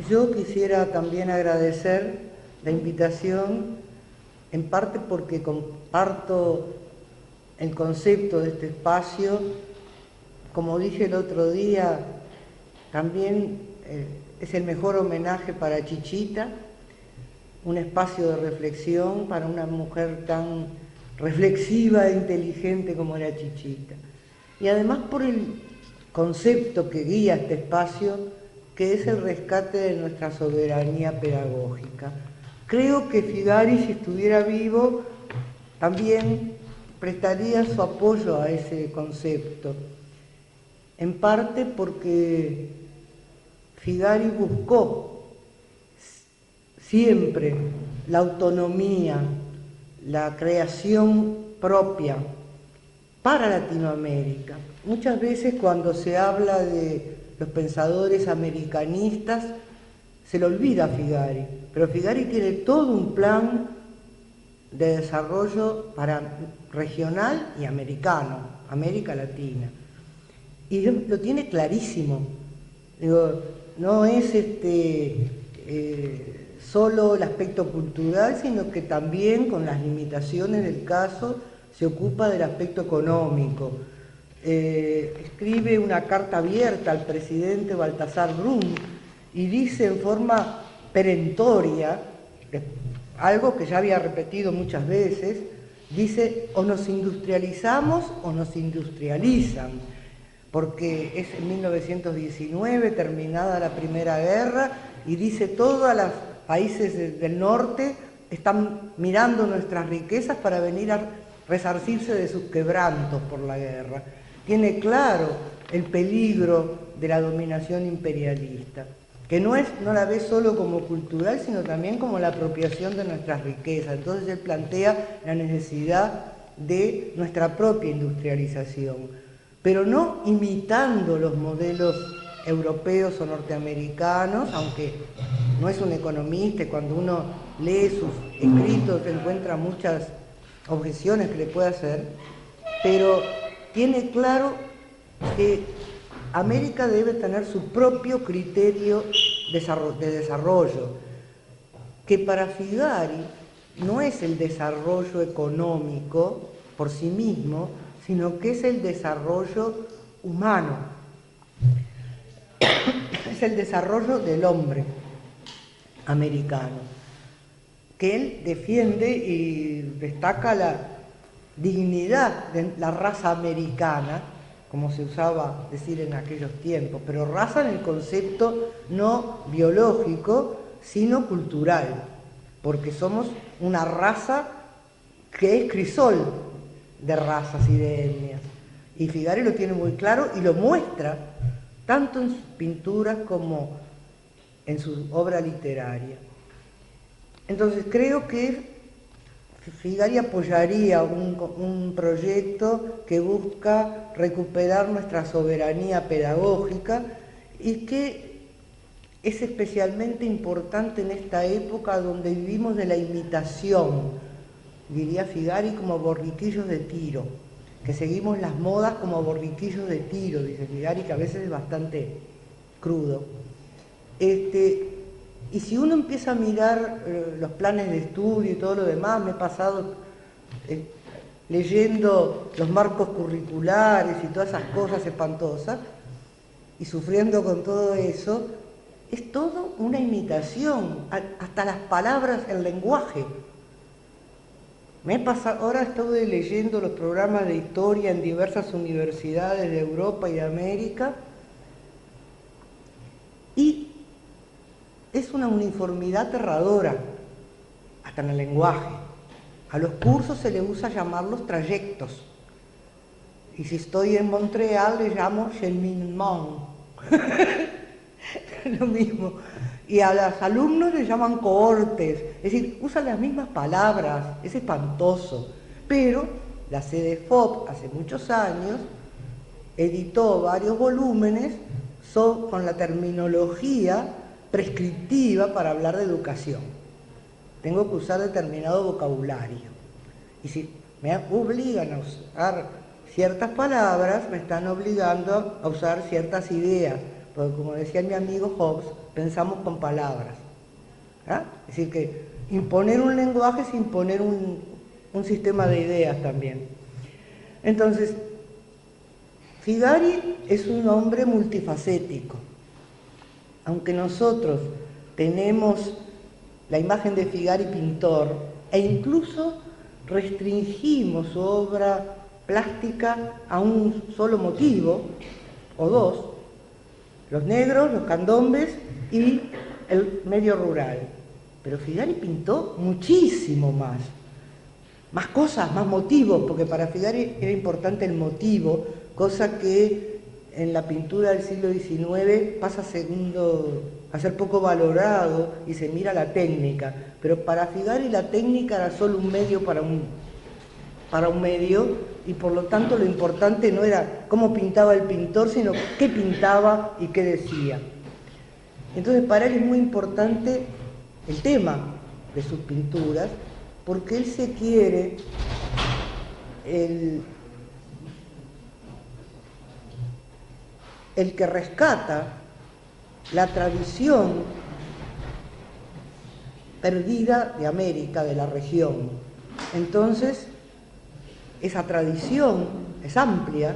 Yo quisiera también agradecer la invitación, en parte porque comparto el concepto de este espacio. Como dije el otro día, también es el mejor homenaje para Chichita, un espacio de reflexión para una mujer tan reflexiva e inteligente como era Chichita. Y además por el concepto que guía este espacio, que es el rescate de nuestra soberanía pedagógica. Creo que Figari, si estuviera vivo, también prestaría su apoyo a ese concepto, en parte porque Figari buscó siempre la autonomía, la creación propia para Latinoamérica. Muchas veces cuando se habla de los pensadores americanistas se le olvida a Figari, pero Figari tiene todo un plan de desarrollo para regional y americano, América Latina. Y lo tiene clarísimo. Digo, no es solo el aspecto cultural, sino que también, con las limitaciones del caso, se ocupa del aspecto económico. Escribe una carta abierta al presidente Baltasar Brum y dice en forma perentoria, algo que ya había repetido muchas veces, dice: o nos industrializamos o nos industrializan, porque es en 1919, terminada la Primera Guerra, y dice: todos los países del norte están mirando nuestras riquezas para venir a resarcirse de sus quebrantos por la guerra. Tiene claro el peligro de la dominación imperialista, que no la ve solo como cultural, sino también como la apropiación de nuestras riquezas. Entonces él plantea la necesidad de nuestra propia industrialización, pero no imitando los modelos europeos o norteamericanos, aunque no es un economista y cuando uno lee sus escritos encuentra muchas objeciones que le puede hacer, pero tiene claro que América debe tener su propio criterio de desarrollo, que para Figari no es el desarrollo económico por sí mismo, sino que es el desarrollo humano, es el desarrollo del hombre americano, que él defiende y destaca la dignidad de la raza americana, como se usaba decir en aquellos tiempos, pero raza en el concepto no biológico, sino cultural, porque somos una raza que es crisol de razas y de etnias. Y Figari lo tiene muy claro y lo muestra tanto en sus pinturas como en su obra literaria. Entonces creo que Figari apoyaría un proyecto que busca recuperar nuestra soberanía pedagógica y que es especialmente importante en esta época donde vivimos de la imitación, diría Figari, como borriquillos de tiro, que seguimos las modas como borriquillos de tiro, dice Figari, que a veces es bastante crudo. Y si uno empieza a mirar los planes de estudio y todo lo demás, me he pasado leyendo los marcos curriculares y todas esas cosas espantosas, y sufriendo con todo eso, es todo una imitación, hasta las palabras, el lenguaje. Ahora estuve leyendo los programas de historia en diversas universidades de Europa y de América, y es una uniformidad aterradora, hasta en el lenguaje. A los cursos se les usa llamarlos trayectos. Y si estoy en Montreal, le llamo cheminement. Lo mismo. Y a los alumnos les llaman cohortes. Es decir, usan las mismas palabras. Es espantoso. Pero la CEDEFOP, hace muchos años, editó varios volúmenes con la terminología prescriptiva para hablar de educación. Tengo que usar determinado vocabulario. Y si me obligan a usar ciertas palabras, me están obligando a usar ciertas ideas. Porque como decía mi amigo Hobbes, pensamos con palabras. ¿Ah? Es decir, que imponer un lenguaje es imponer un sistema de ideas también. Entonces, Figari es un hombre multifacético. Aunque nosotros tenemos la imagen de Figari pintor e incluso restringimos su obra plástica a un solo motivo, o dos, los negros, los candombes y el medio rural. Pero Figari pintó muchísimo más cosas, más motivos, porque para Figari era importante el motivo, cosa que en la pintura del siglo XIX pasa a ser poco valorado y se mira la técnica, pero para Figari la técnica era solo un medio para un medio, y por lo tanto lo importante no era cómo pintaba el pintor, sino qué pintaba y qué decía. Entonces para él es muy importante el tema de sus pinturas, porque él se quiere el que rescata la tradición perdida de América, de la región. Entonces, esa tradición es amplia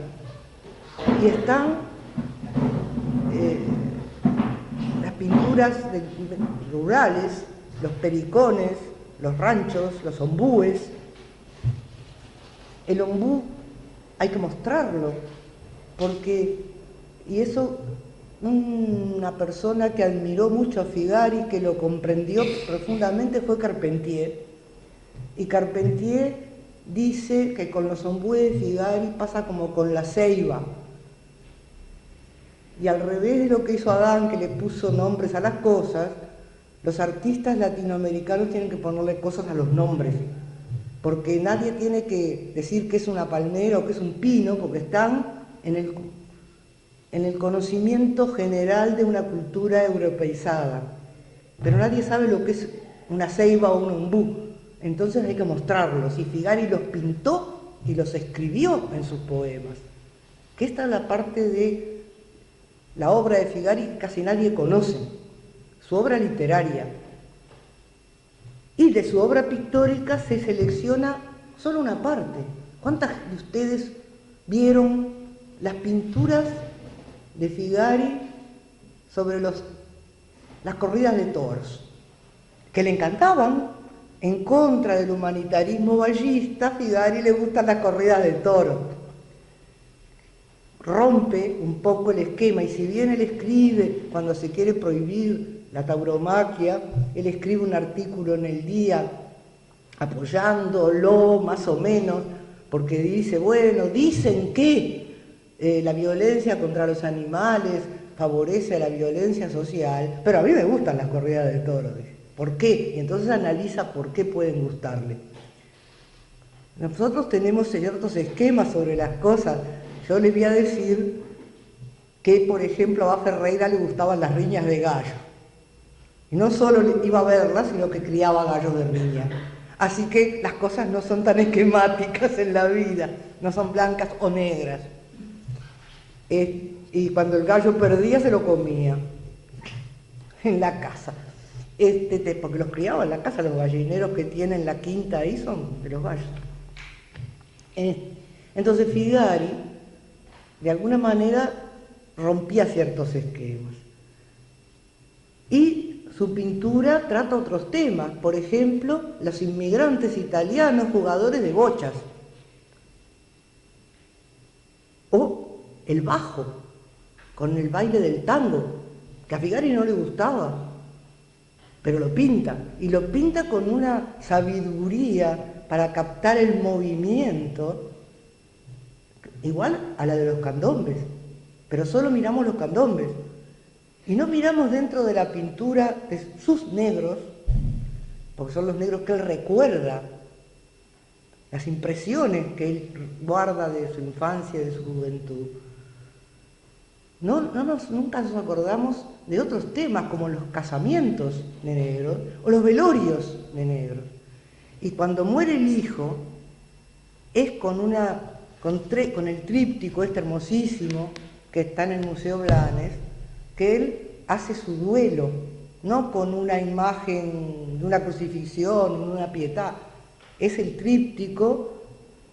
y están las pinturas rurales, los pericones, los ranchos, los ombúes. El ombú hay que mostrarlo, y eso una persona que admiró mucho a Figari, que lo comprendió profundamente, fue Carpentier. Y Carpentier dice que con los ombúes de Figari pasa como con la ceiba. Y al revés de lo que hizo Adán, que le puso nombres a las cosas, los artistas latinoamericanos tienen que ponerle cosas a los nombres, porque nadie tiene que decir que es una palmera o que es un pino, porque están en el conocimiento general de una cultura europeizada. Pero nadie sabe lo que es una ceiba o un ombú, entonces hay que mostrarlos, y Figari los pintó y los escribió en sus poemas. Que esta es la parte de la obra de Figari que casi nadie conoce, su obra literaria. Y de su obra pictórica se selecciona solo una parte. ¿Cuántas de ustedes vieron las pinturas de Figari sobre las corridas de toros? Que le encantaban. En contra del humanitarismo vallista, Figari le gustan las corridas de toros. Rompe un poco el esquema, y si bien él escribe cuando se quiere prohibir la tauromaquia, él escribe un artículo en El Día apoyándolo más o menos, porque dice, bueno, dicen que la violencia contra los animales favorece a la violencia social, pero a mí me gustan las corridas de toros. ¿Por qué? Y entonces analiza por qué pueden gustarle. Nosotros tenemos ciertos esquemas sobre las cosas. Yo les voy a decir que, por ejemplo, a Ferreira le gustaban las riñas de gallo. Y no solo iba a verlas, sino que criaba gallos de riña. Así que las cosas no son tan esquemáticas en la vida, no son blancas o negras. Y cuando el gallo perdía, se lo comía en la casa. Porque los criaba en la casa, los gallineros que tienen la quinta ahí son de los gallos. Entonces Figari, de alguna manera, rompía ciertos esquemas. Y su pintura trata otros temas, por ejemplo, los inmigrantes italianos jugadores de bochas, o el bajo, con el baile del tango, que a Figari no le gustaba, pero lo pinta, y lo pinta con una sabiduría para captar el movimiento, igual a la de los candombes, pero solo miramos los candombes, y no miramos dentro de la pintura de sus negros, porque son los negros que él recuerda, las impresiones que él guarda de su infancia y de su juventud. Nunca nos acordamos de otros temas como los casamientos de negros o los velorios de negros. Y cuando muere el hijo, es con el tríptico este hermosísimo que está en el Museo Blanes, que él hace su duelo, no con una imagen de una crucifixión, una pietà, es el tríptico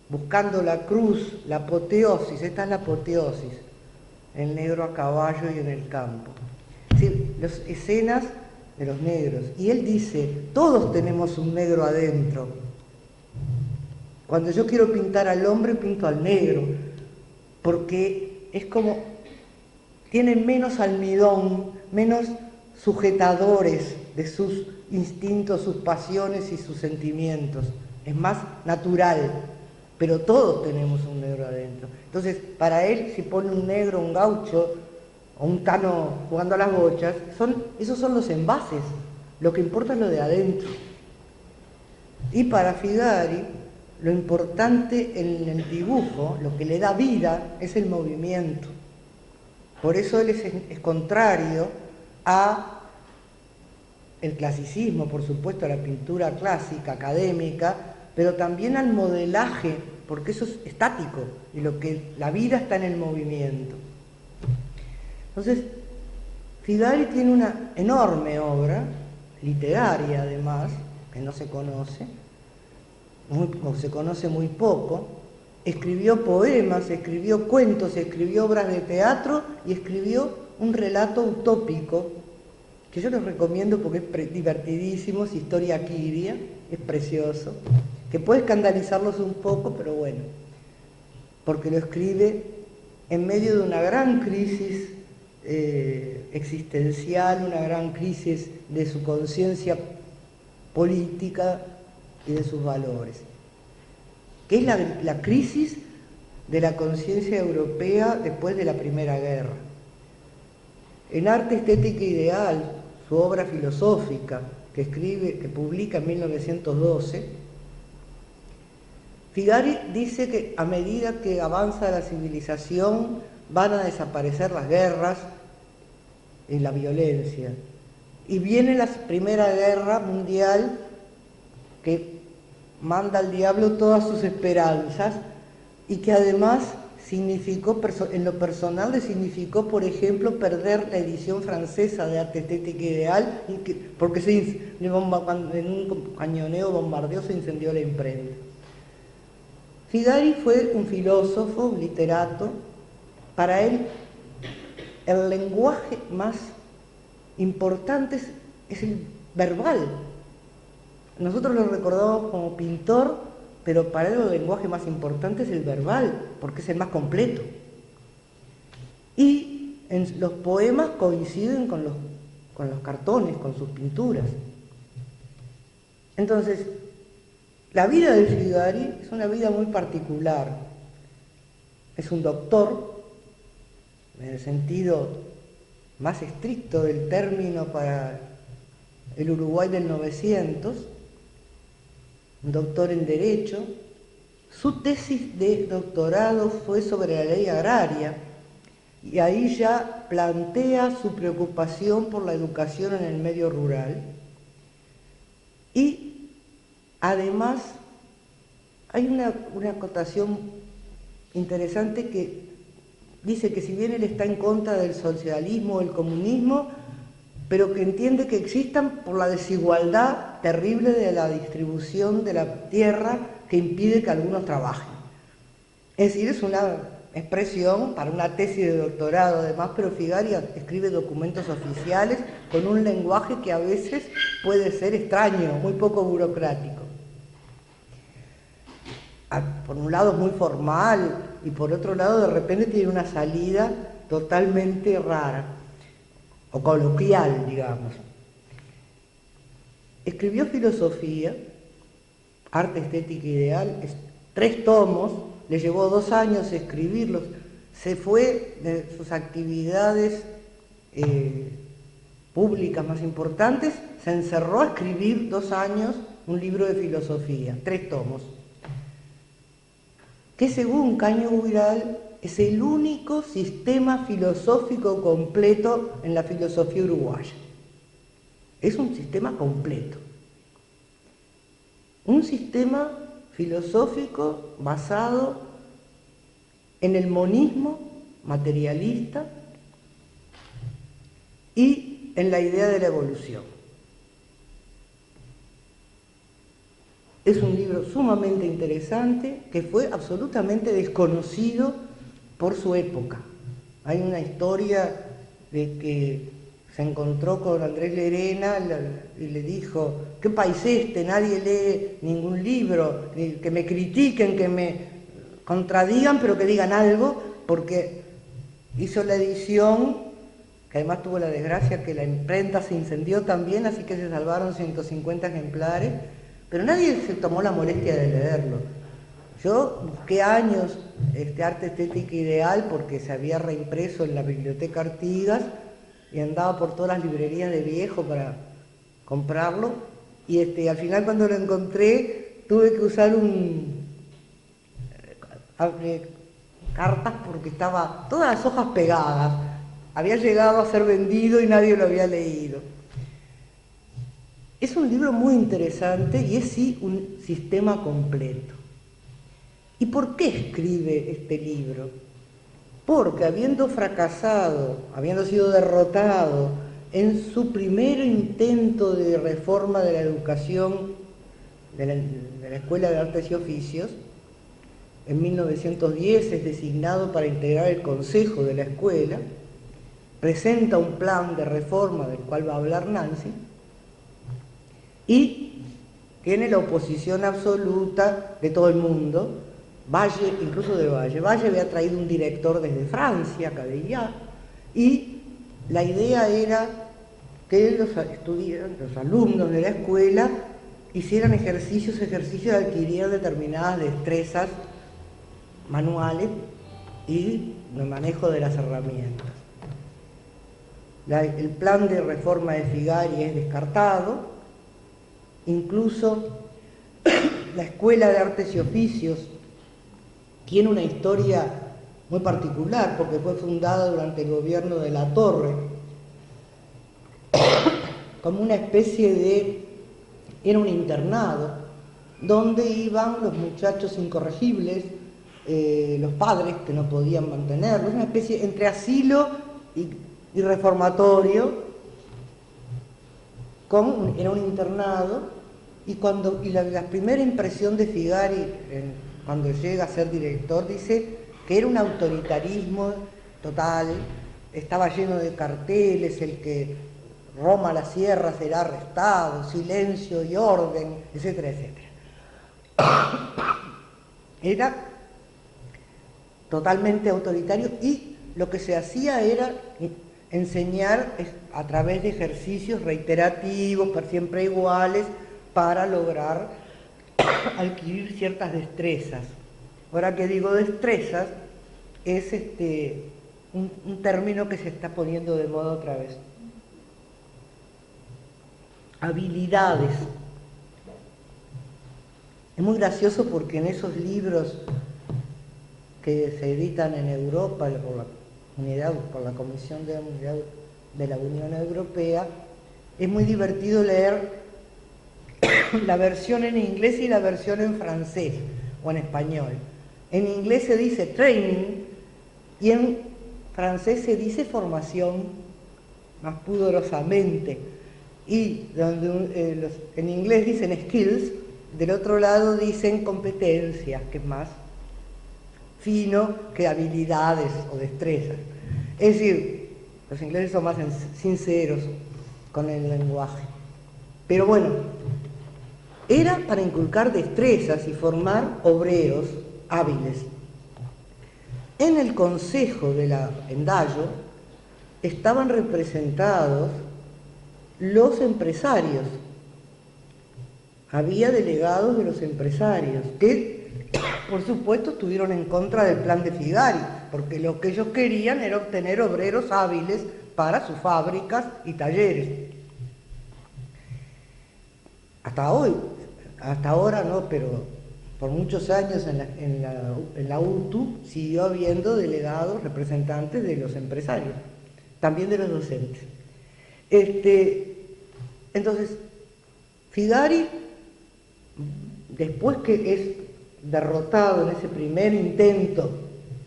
buscando la cruz, la apoteosis, esta es la apoteosis, el negro a caballo y en el campo. Es decir, las escenas de los negros. Y él dice, todos tenemos un negro adentro. Cuando yo quiero pintar al hombre, pinto al negro, porque es como, tiene menos almidón, menos sujetadores de sus instintos, sus pasiones y sus sentimientos. Es más natural, pero todos tenemos un negro adentro. Entonces, para él, si pone un negro, un gaucho, o un tano jugando a las bochas, esos son los envases, lo que importa es lo de adentro. Y para Figari, lo importante en el dibujo, lo que le da vida, es el movimiento. Por eso él es contrario a el clasicismo, por supuesto, a la pintura clásica, académica, pero también al modelaje, porque eso es estático, y la vida está en el movimiento. Entonces, Figari tiene una enorme obra, literaria además, que no se conoce, o se conoce muy poco. Escribió poemas, escribió cuentos, escribió obras de teatro y escribió un relato utópico, que yo les recomiendo porque es divertidísimo, es Historia Quiria, es precioso, que puede escandalizarlos un poco, pero bueno, porque lo escribe en medio de una gran crisis existencial, una gran crisis de su conciencia política y de sus valores, que es la crisis de la conciencia europea después de la Primera Guerra. En Arte, Estética e Ideal, su obra filosófica que publica en 1912, Figari dice que a medida que avanza la civilización van a desaparecer las guerras y la violencia. Y viene la Primera Guerra Mundial que manda al diablo todas sus esperanzas y que además significó, en lo personal le significó, por ejemplo, perder la edición francesa de Arte, Estética e Ideal, porque en un cañoneo, bombardeo, se incendió la imprenta. Figari fue un filósofo, un literato. Para él, el lenguaje más importante es el verbal. Nosotros lo recordamos como pintor, pero para él el lenguaje más importante es el verbal, porque es el más completo. Y en los poemas coinciden con los cartones, con sus pinturas. Entonces, la vida de Figari es una vida muy particular. Es un doctor, en el sentido más estricto del término para el Uruguay del 900, un doctor en Derecho. Su tesis de doctorado fue sobre la ley agraria y ahí ya plantea su preocupación por la educación en el medio rural. Y además hay una acotación interesante que dice que si bien él está en contra del socialismo o el comunismo, pero que entiende que existan por la desigualdad terrible de la distribución de la tierra que impide que algunos trabajen. Es decir, es una expresión para una tesis de doctorado además, pero Figari escribe documentos oficiales con un lenguaje que a veces puede ser extraño, muy poco burocrático. Por un lado es muy formal y por otro lado de repente tiene una salida totalmente rara o coloquial, digamos. Escribió filosofía, Arte, Estética e Ideal, 3 tomos, le llevó 2 años escribirlos, se fue de sus actividades públicas más importantes, se encerró a escribir 2 años un libro de filosofía, 3 tomos, que según Caño Huiral es el único sistema filosófico completo en la filosofía uruguaya. Es un sistema completo. Un sistema filosófico basado en el monismo materialista, y en la idea de la evolución. Es un libro sumamente interesante que fue absolutamente desconocido por su época. Hay una historia de que se encontró con Andrés Lerena y le dijo: ¿qué país este? Nadie lee ningún libro, que me critiquen, que me contradigan, pero que digan algo, porque hizo la edición, que además tuvo la desgracia que la imprenta se incendió también, así que se salvaron 150 ejemplares, pero nadie se tomó la molestia de leerlo. Yo busqué años Arte Estética Ideal porque se había reimpreso en la Biblioteca Artigas y andaba por todas las librerías de viejo para comprarlo, y al final, cuando lo encontré, tuve que usar cartas porque estaba todas las hojas pegadas. Había llegado a ser vendido y nadie lo había leído. Es un libro muy interesante y es sí un sistema completo. ¿Y por qué escribe este libro? Porque habiendo fracasado, habiendo sido derrotado en su primer intento de reforma de la educación de la Escuela de Artes y Oficios, en 1910 es designado para integrar el consejo de la escuela, presenta un plan de reforma del cual va a hablar Nancy, y tiene la oposición absoluta de todo el mundo. Valle, incluso de Valle. Valle había traído un director desde Francia, Cabellá, y la idea era que los alumnos de la escuela hicieran ejercicios de adquirir determinadas destrezas manuales y el manejo de las herramientas. El plan de reforma de Figari es descartado, incluso la Escuela de Artes y Oficios tiene una historia muy particular porque fue fundada durante el gobierno de Latorre como una especie de... era un internado donde iban los muchachos incorregibles, los padres que no podían mantenerlos, una especie entre asilo y reformatorio. Era un internado, y la primera impresión de Figari cuando llega a ser director dice que era un autoritarismo total, estaba lleno de carteles: el que Roma la cierra será arrestado, silencio y orden, etcétera, etcétera. Era totalmente autoritario, y lo que se hacía era enseñar a través de ejercicios reiterativos, siempre iguales, para lograr adquirir ciertas destrezas. Ahora que digo destrezas, es un término que se está poniendo de moda otra vez. Habilidades. Es muy gracioso porque en esos libros que se editan en Europa por la Comisión de Unidad de la Unión Europea, es muy divertido leer la versión en inglés y la versión en francés o en español. En inglés se dice training y en francés se dice formación, más pudorosamente. Y donde en inglés dicen skills, del otro lado dicen competencias, que es más fino que habilidades o destrezas. Es decir, los ingleses son más sinceros con el lenguaje. Pero bueno, era para inculcar destrezas y formar obreros hábiles. En el consejo de la Endallo estaban representados los empresarios. Había delegados de los empresarios que, por supuesto, estuvieron en contra del plan de Figari, porque lo que ellos querían era obtener obreros hábiles para sus fábricas y talleres. Hasta hoy, hasta ahora no, pero por muchos años en la UTU siguió habiendo delegados, representantes de los empresarios, también de los docentes. Entonces, Figari, después que es derrotado en ese primer intento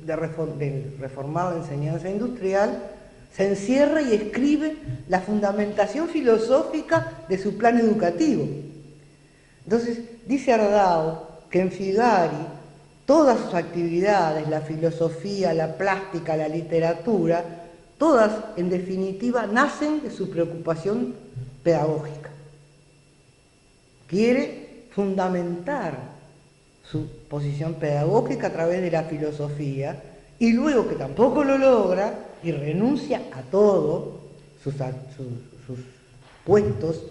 de reformar la enseñanza industrial, se encierra y escribe la fundamentación filosófica de su plan educativo. Entonces, dice Ardao que en Figari todas sus actividades, la filosofía, la plástica, la literatura, todas, en definitiva, nacen de su preocupación pedagógica. Quiere fundamentar su posición pedagógica a través de la filosofía y luego que tampoco lo logra y renuncia a todo, sus puestos,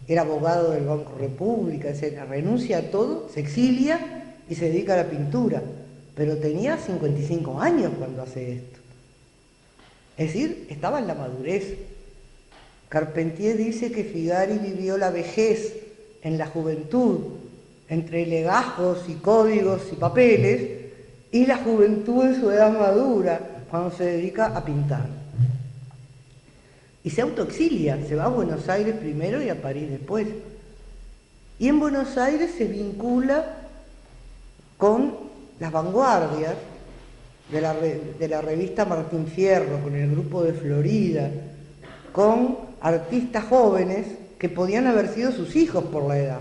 era abogado del Banco República, etc., renuncia a todo, se exilia y se dedica a la pintura, pero tenía 55 años cuando hace esto. Es decir, estaba en la madurez. Carpentier dice que Figari vivió la vejez en la juventud, entre legajos y códigos y papeles, y la juventud en su edad madura, cuando se dedica a pintar. Y se autoexilia, se va a Buenos Aires primero y a París después. Y en Buenos Aires se vincula con las vanguardias de la revista Martín Fierro, con el grupo de Florida, con artistas jóvenes que podían haber sido sus hijos por la edad,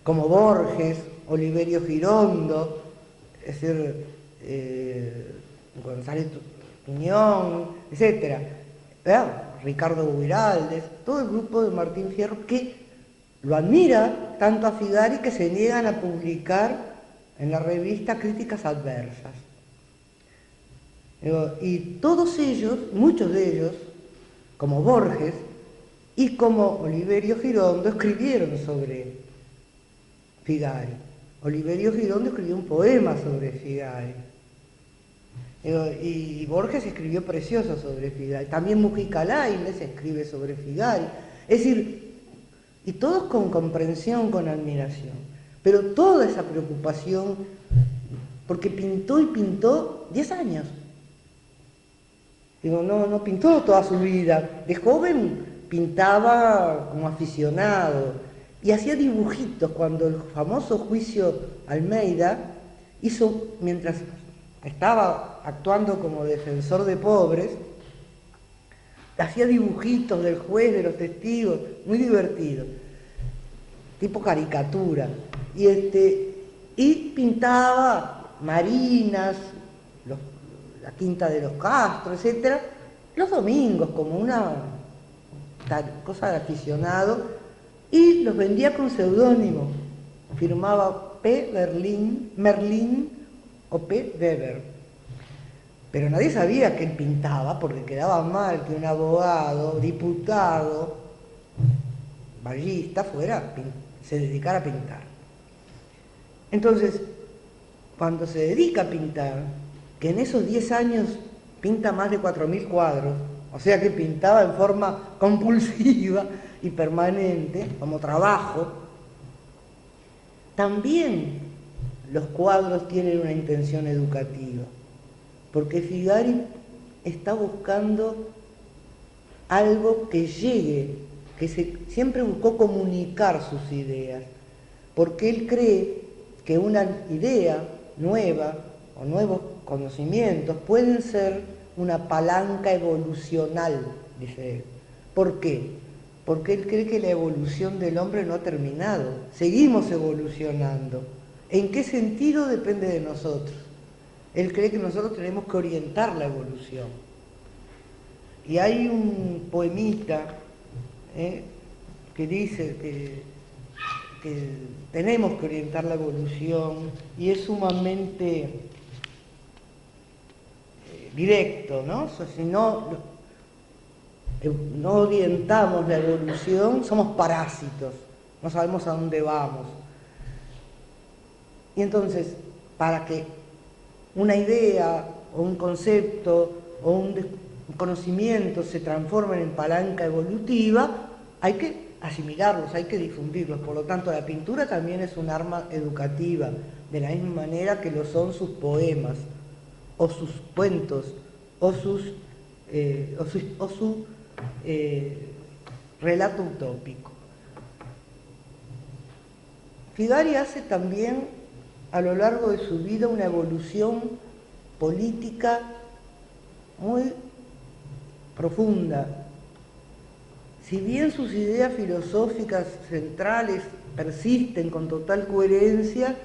como Borges, Oliverio Girondo, es decir, González Tuñón, etc. Ricardo Buiraldes, todo el grupo de Martín Fierro que lo admira tanto a Figari que se niegan a publicar en la revista críticas adversas. Y todos ellos, muchos de ellos, como Borges y como Oliverio Girondo, escribieron sobre Figari. Oliverio Girondo escribió un poema sobre Figari. Y Borges escribió precioso sobre Figari. También Mujica Lainez escribe sobre Figari. Es decir, y todos con comprensión, con admiración. Pero toda esa preocupación, porque pintó y pintó 10 años. Digo, no pintó toda su vida. De joven pintaba como aficionado y hacía dibujitos. Cuando el famoso juicio Almeida hizo, mientras estaba actuando como defensor de pobres, hacía dibujitos del juez, de los testigos, muy divertido, tipo caricatura. Y pintaba marinas, la Quinta de los Castro, etc., los domingos, como una cosa de aficionado, y los vendía con seudónimo. Firmaba P. Merlín o P. Weber. Pero nadie sabía que él pintaba, porque quedaba mal que un abogado, diputado, ballista, se dedicara a pintar. Entonces, cuando se dedica a pintar, que en esos 10 años pinta más de 4.000 cuadros, o sea que pintaba en forma compulsiva y permanente, como trabajo, también los cuadros tienen una intención educativa, porque Figari está buscando algo que llegue, siempre buscó comunicar sus ideas, porque él cree que una idea nueva o nuevos conocimientos pueden ser una palanca evolucional, dice él. ¿Por qué? Porque él cree que la evolución del hombre no ha terminado, seguimos evolucionando. ¿En qué sentido? Depende de nosotros. Él cree que nosotros tenemos que orientar la evolución. Y hay un poemita que dice que tenemos que orientar la evolución y es sumamente directo, ¿no? O sea, si no orientamos la evolución, somos parásitos, no sabemos a dónde vamos. Y entonces, para que una idea o un concepto o un conocimiento se transformen en palanca evolutiva, hay que asimilarlos, hay que difundirlos. Por lo tanto, la pintura también es un arma educativa, de la misma manera que lo son sus poemas, o sus cuentos, o su relato utópico. Figari hace también, a lo largo de su vida, una evolución política muy profunda. Si bien sus ideas filosóficas centrales persisten con total coherencia,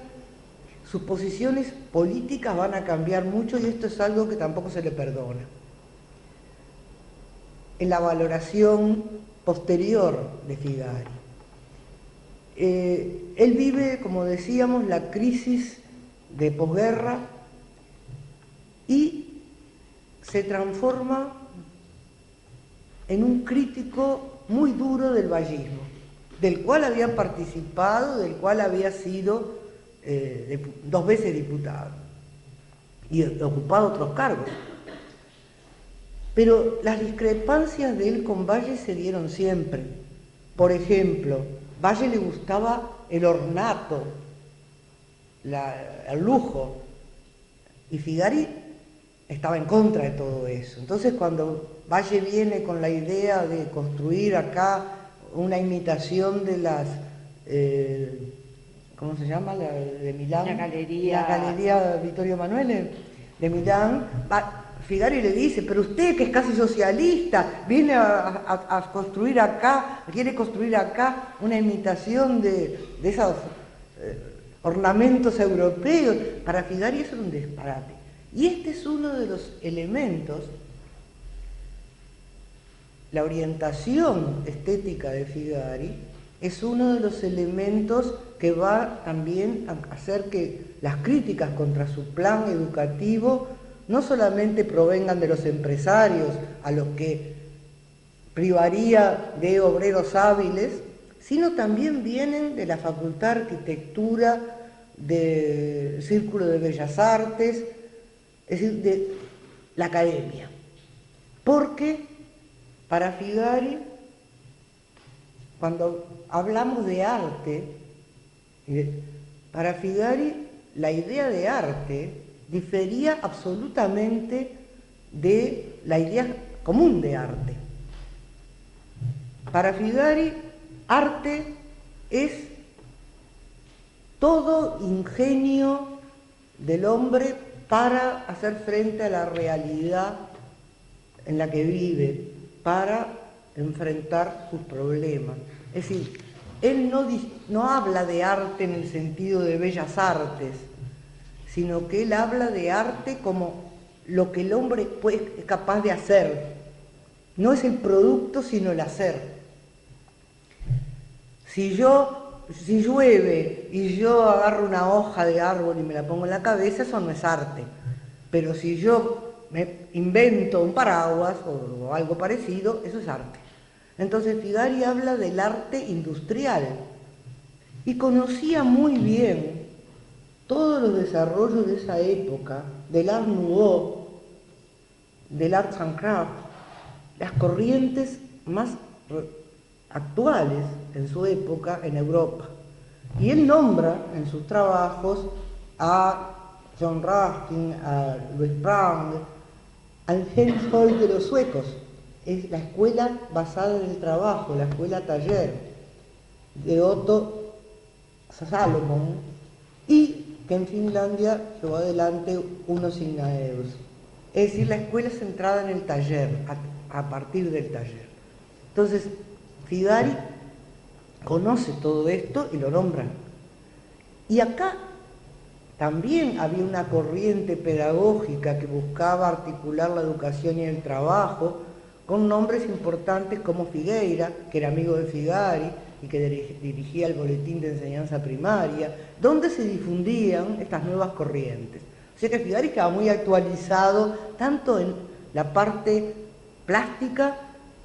sus posiciones políticas van a cambiar mucho y esto es algo que tampoco se le perdona. En la valoración posterior de Figari. Él vive, como decíamos, la crisis de posguerra y se transforma en un crítico muy duro del vallismo, del cual había participado, del cual había sido 2 veces diputado y ocupado otros cargos. Pero las discrepancias de él con Valle se dieron siempre. Por ejemplo, Valle le gustaba el ornato, el lujo, y Figari estaba en contra de todo eso. Entonces, cuando Valle viene con la idea de construir acá una imitación de las, ¿cómo se llama? La de Milán. La Galería Vittorio Emanuele de Milán. Figari le dice, pero usted que es casi socialista, viene a construir acá, quiere construir acá una imitación de esos ornamentos europeos. Para Figari eso era un disparate. Y este es uno de los elementos, la orientación estética de Figari es uno de los elementos que va también a hacer que las críticas contra su plan educativo no solamente provengan de los empresarios, a los que privaría de obreros hábiles, sino también vienen de la Facultad de Arquitectura, del Círculo de Bellas Artes, es decir, de la academia. Porque para Figari, cuando hablamos de arte, para Figari la idea de arte difería absolutamente de la idea común de arte. Para Figari, arte es todo ingenio del hombre para hacer frente a la realidad en la que vive, para enfrentar sus problemas. Es decir, él no habla de arte en el sentido de bellas artes, sino que él habla de arte como lo que el hombre es capaz de hacer. No es el producto, sino el hacer. Si llueve y yo agarro una hoja de árbol y me la pongo en la cabeza, eso no es arte. Pero si yo me invento un paraguas o algo parecido, eso es arte. Entonces Figari habla del arte industrial y conocía muy bien todos los desarrollos de esa época, del Art Nouveau, del Arts and Crafts, las corrientes más actuales en su época en Europa. Y él nombra en sus trabajos a John Ruskin, a Louis Braun, al Helmholtz de los suecos. Es la escuela basada en el trabajo, la escuela taller de Otto Salomon, y que en Finlandia llevó adelante unos Signaeus. Es decir, la escuela centrada en el taller, a partir del taller. Entonces, Figari conoce todo esto y lo nombra. Y acá también había una corriente pedagógica que buscaba articular la educación y el trabajo con nombres importantes como Figueira, que era amigo de Figari y que dirigía el boletín de enseñanza primaria, donde se difundían estas nuevas corrientes. O sea que Figari estaba muy actualizado tanto en la parte plástica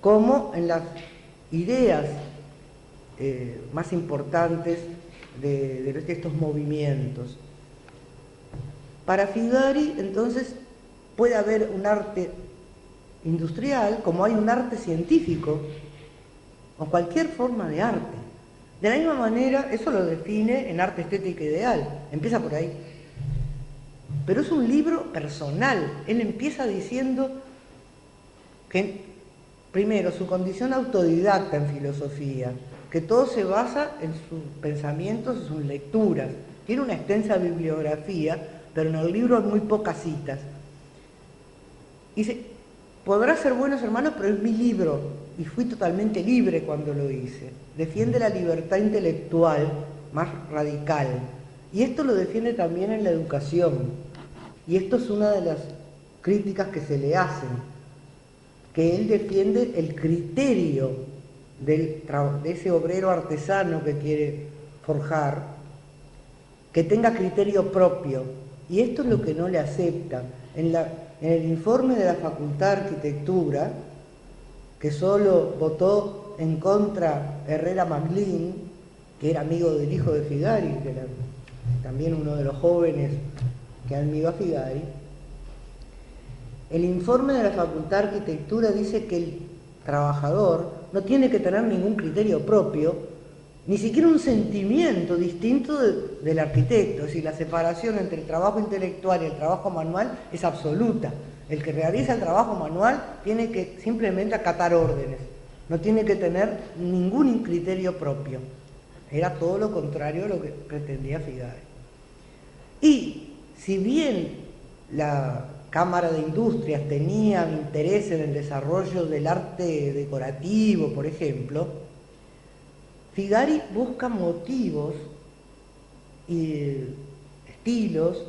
como en las ideas más importantes de estos movimientos. Para Figari, entonces, puede haber un arte industrial como hay un arte científico o cualquier forma de arte. De la misma manera, eso lo define en Arte Estética Ideal, empieza por ahí. Pero es un libro personal. Él empieza diciendo que, primero, su condición autodidacta en filosofía, que todo se basa en sus pensamientos y sus lecturas. Tiene una extensa bibliografía, pero en el libro hay muy pocas citas. Dice, podrá ser buenos hermanos, pero es mi libro, y fui totalmente libre cuando lo hice. Defiende la libertad intelectual más radical, y esto lo defiende también en la educación, y esto es una de las críticas que se le hacen, que él defiende el criterio de ese obrero artesano que quiere forjar, que tenga criterio propio, y esto es lo que no le acepta. En el informe de la Facultad de Arquitectura, que solo votó en contra Herrera Maglin, que era amigo del hijo de Figari, que era también uno de los jóvenes que admiró a Figari, el informe de la Facultad de Arquitectura dice que el trabajador no tiene que tener ningún criterio propio, ni siquiera un sentimiento distinto del arquitecto. Es decir, la separación entre el trabajo intelectual y el trabajo manual es absoluta. El que realiza el trabajo manual tiene que simplemente acatar órdenes, no tiene que tener ningún criterio propio. Era todo lo contrario a lo que pretendía Figari. Y si bien la Cámara de Industrias tenía interés en el desarrollo del arte decorativo, por ejemplo, Figari busca motivos y estilos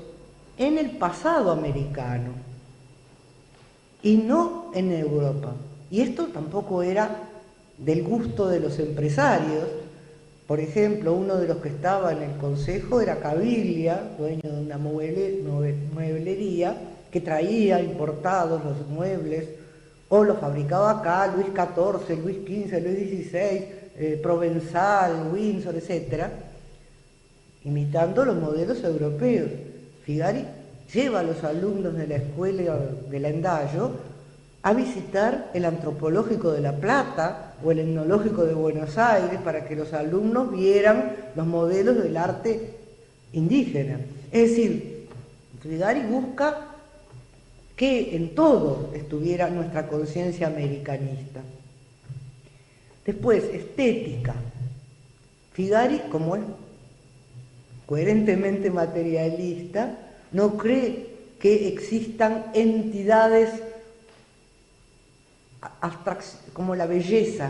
en el pasado americano y no en Europa. Y esto tampoco era del gusto de los empresarios. Por ejemplo, uno de los que estaba en el consejo era Caviglia, dueño de una mueblería, que traía importados los muebles o los fabricaba acá, Luis XIV, Luis XV, Luis XVI, Provenzal, Windsor, etc., imitando los modelos europeos. Figari lleva a los alumnos de la escuela de Landayo a visitar el Antropológico de La Plata o el Etnológico de Buenos Aires para que los alumnos vieran los modelos del arte indígena. Es decir, Figari busca que en todo estuviera nuestra conciencia americanista. Después, estética. Figari, como es coherentemente materialista, no cree que existan entidades como la belleza.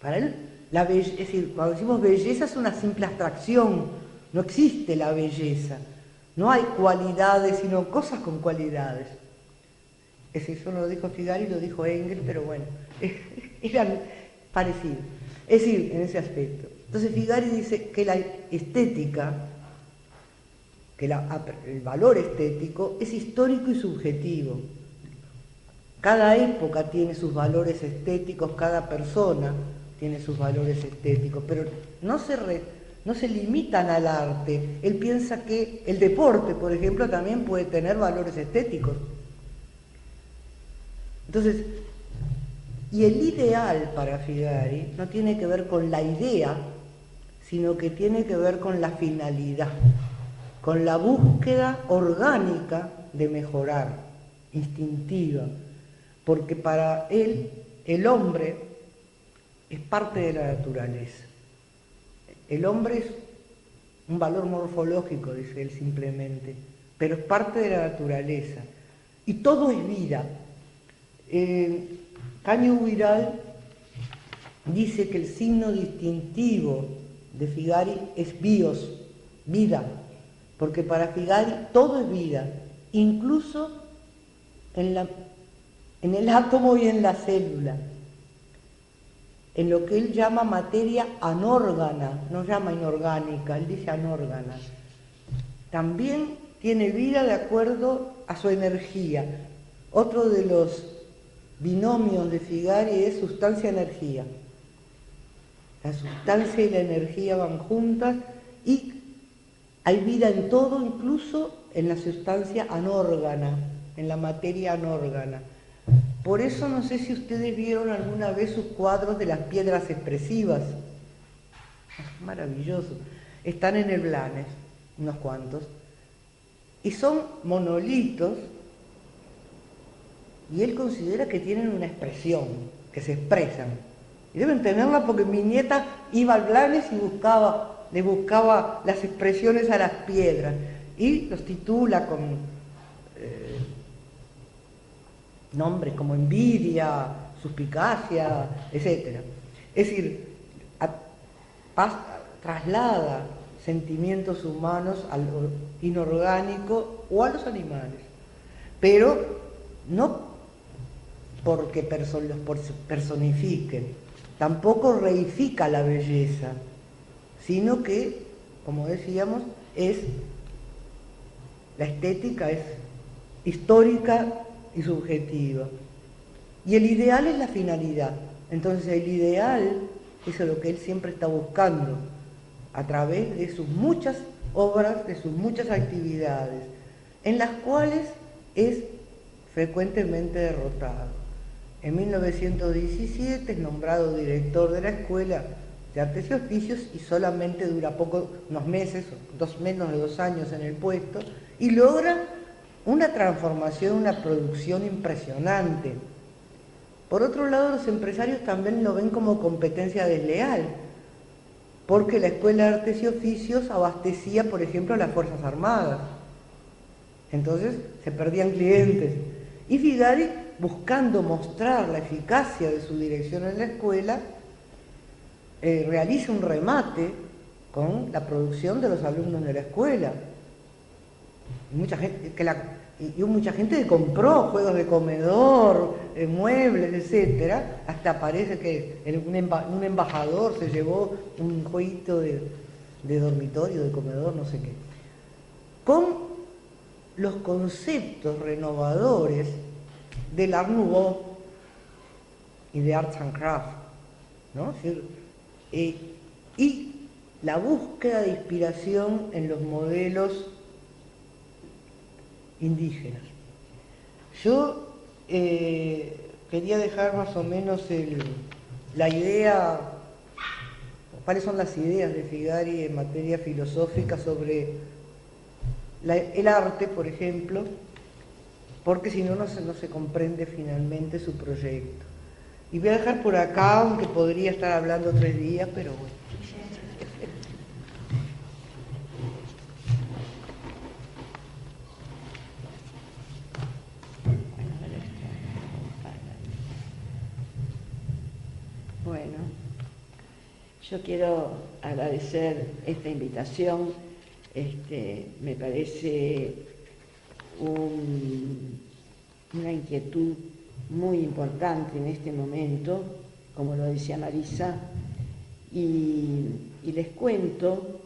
Para él, es decir, cuando decimos belleza es una simple abstracción, no existe la belleza. No hay cualidades, sino cosas con cualidades. Es decir, eso no lo dijo Figari, lo dijo Engels, pero bueno, eran parecidos. Es decir, en ese aspecto. Entonces Figari dice que la estética, que el valor estético es histórico y subjetivo. Cada época tiene sus valores estéticos, cada persona tiene sus valores estéticos, pero no se limitan al arte. Él piensa que el deporte, por ejemplo, también puede tener valores estéticos. Entonces, y el ideal para Figari no tiene que ver con la idea, sino que tiene que ver con la finalidad, con la búsqueda orgánica de mejorar, instintiva, porque para él el hombre es parte de la naturaleza. El hombre es un valor morfológico, dice él simplemente, pero es parte de la naturaleza. Y todo es vida. Caño Huiral dice que el signo distintivo de Figari es bios, vida, porque para Figari todo es vida, incluso en el átomo y en la célula, en lo que él llama materia anórgana, no llama inorgánica, él dice anórgana. También tiene vida de acuerdo a su energía. Otro de los binomios de Figari es sustancia-energía. La sustancia y la energía van juntas y hay vida en todo, incluso en la sustancia anórgana, en la materia anórgana. Por eso no sé si ustedes vieron alguna vez sus cuadros de las piedras expresivas. Es maravilloso. Están en el Blanes, unos cuantos. Y son monolitos, y él considera que tienen una expresión, que se expresan. Y deben tenerla porque mi nieta iba al Blanes y le buscaba las expresiones a las piedras. Y los titula con nombres como envidia, suspicacia, etc. Es decir, traslada sentimientos humanos al inorgánico o a los animales, pero no porque los personifiquen, tampoco reifica la belleza, sino que, como decíamos, la estética es histórica y subjetiva. Y el ideal es la finalidad. Entonces el ideal es lo que él siempre está buscando a través de sus muchas obras, de sus muchas actividades, en las cuales es frecuentemente derrotado. En 1917 es nombrado director de la Escuela de Artes y Oficios y solamente dura poco, unos meses, menos de 2 años en el puesto, y logra una transformación, una producción impresionante. Por otro lado, los empresarios también lo ven como competencia desleal, porque la Escuela de Artes y Oficios abastecía, por ejemplo, a las Fuerzas Armadas. Entonces se perdían clientes. Y Figari, buscando mostrar la eficacia de su dirección en la escuela, realiza un remate con la producción de los alumnos de la escuela. Mucha gente que compró juegos de comedor, muebles, etcétera. Hasta parece que un embajador se llevó un jueguito de dormitorio, de comedor, no sé qué. Con los conceptos renovadores del Art Nouveau y de Arts and Crafts, ¿no? Es decir, y la búsqueda de inspiración en los modelos indígenas. Yo quería dejar más o menos la idea, cuáles son las ideas de Figari en materia filosófica sobre el arte, por ejemplo, porque si no, no se comprende finalmente su proyecto. Y voy a dejar por acá, aunque podría estar hablando 3 días, pero bueno. Bueno, yo quiero agradecer esta invitación. Me parece una inquietud muy importante en este momento, como lo decía Marisa, y les cuento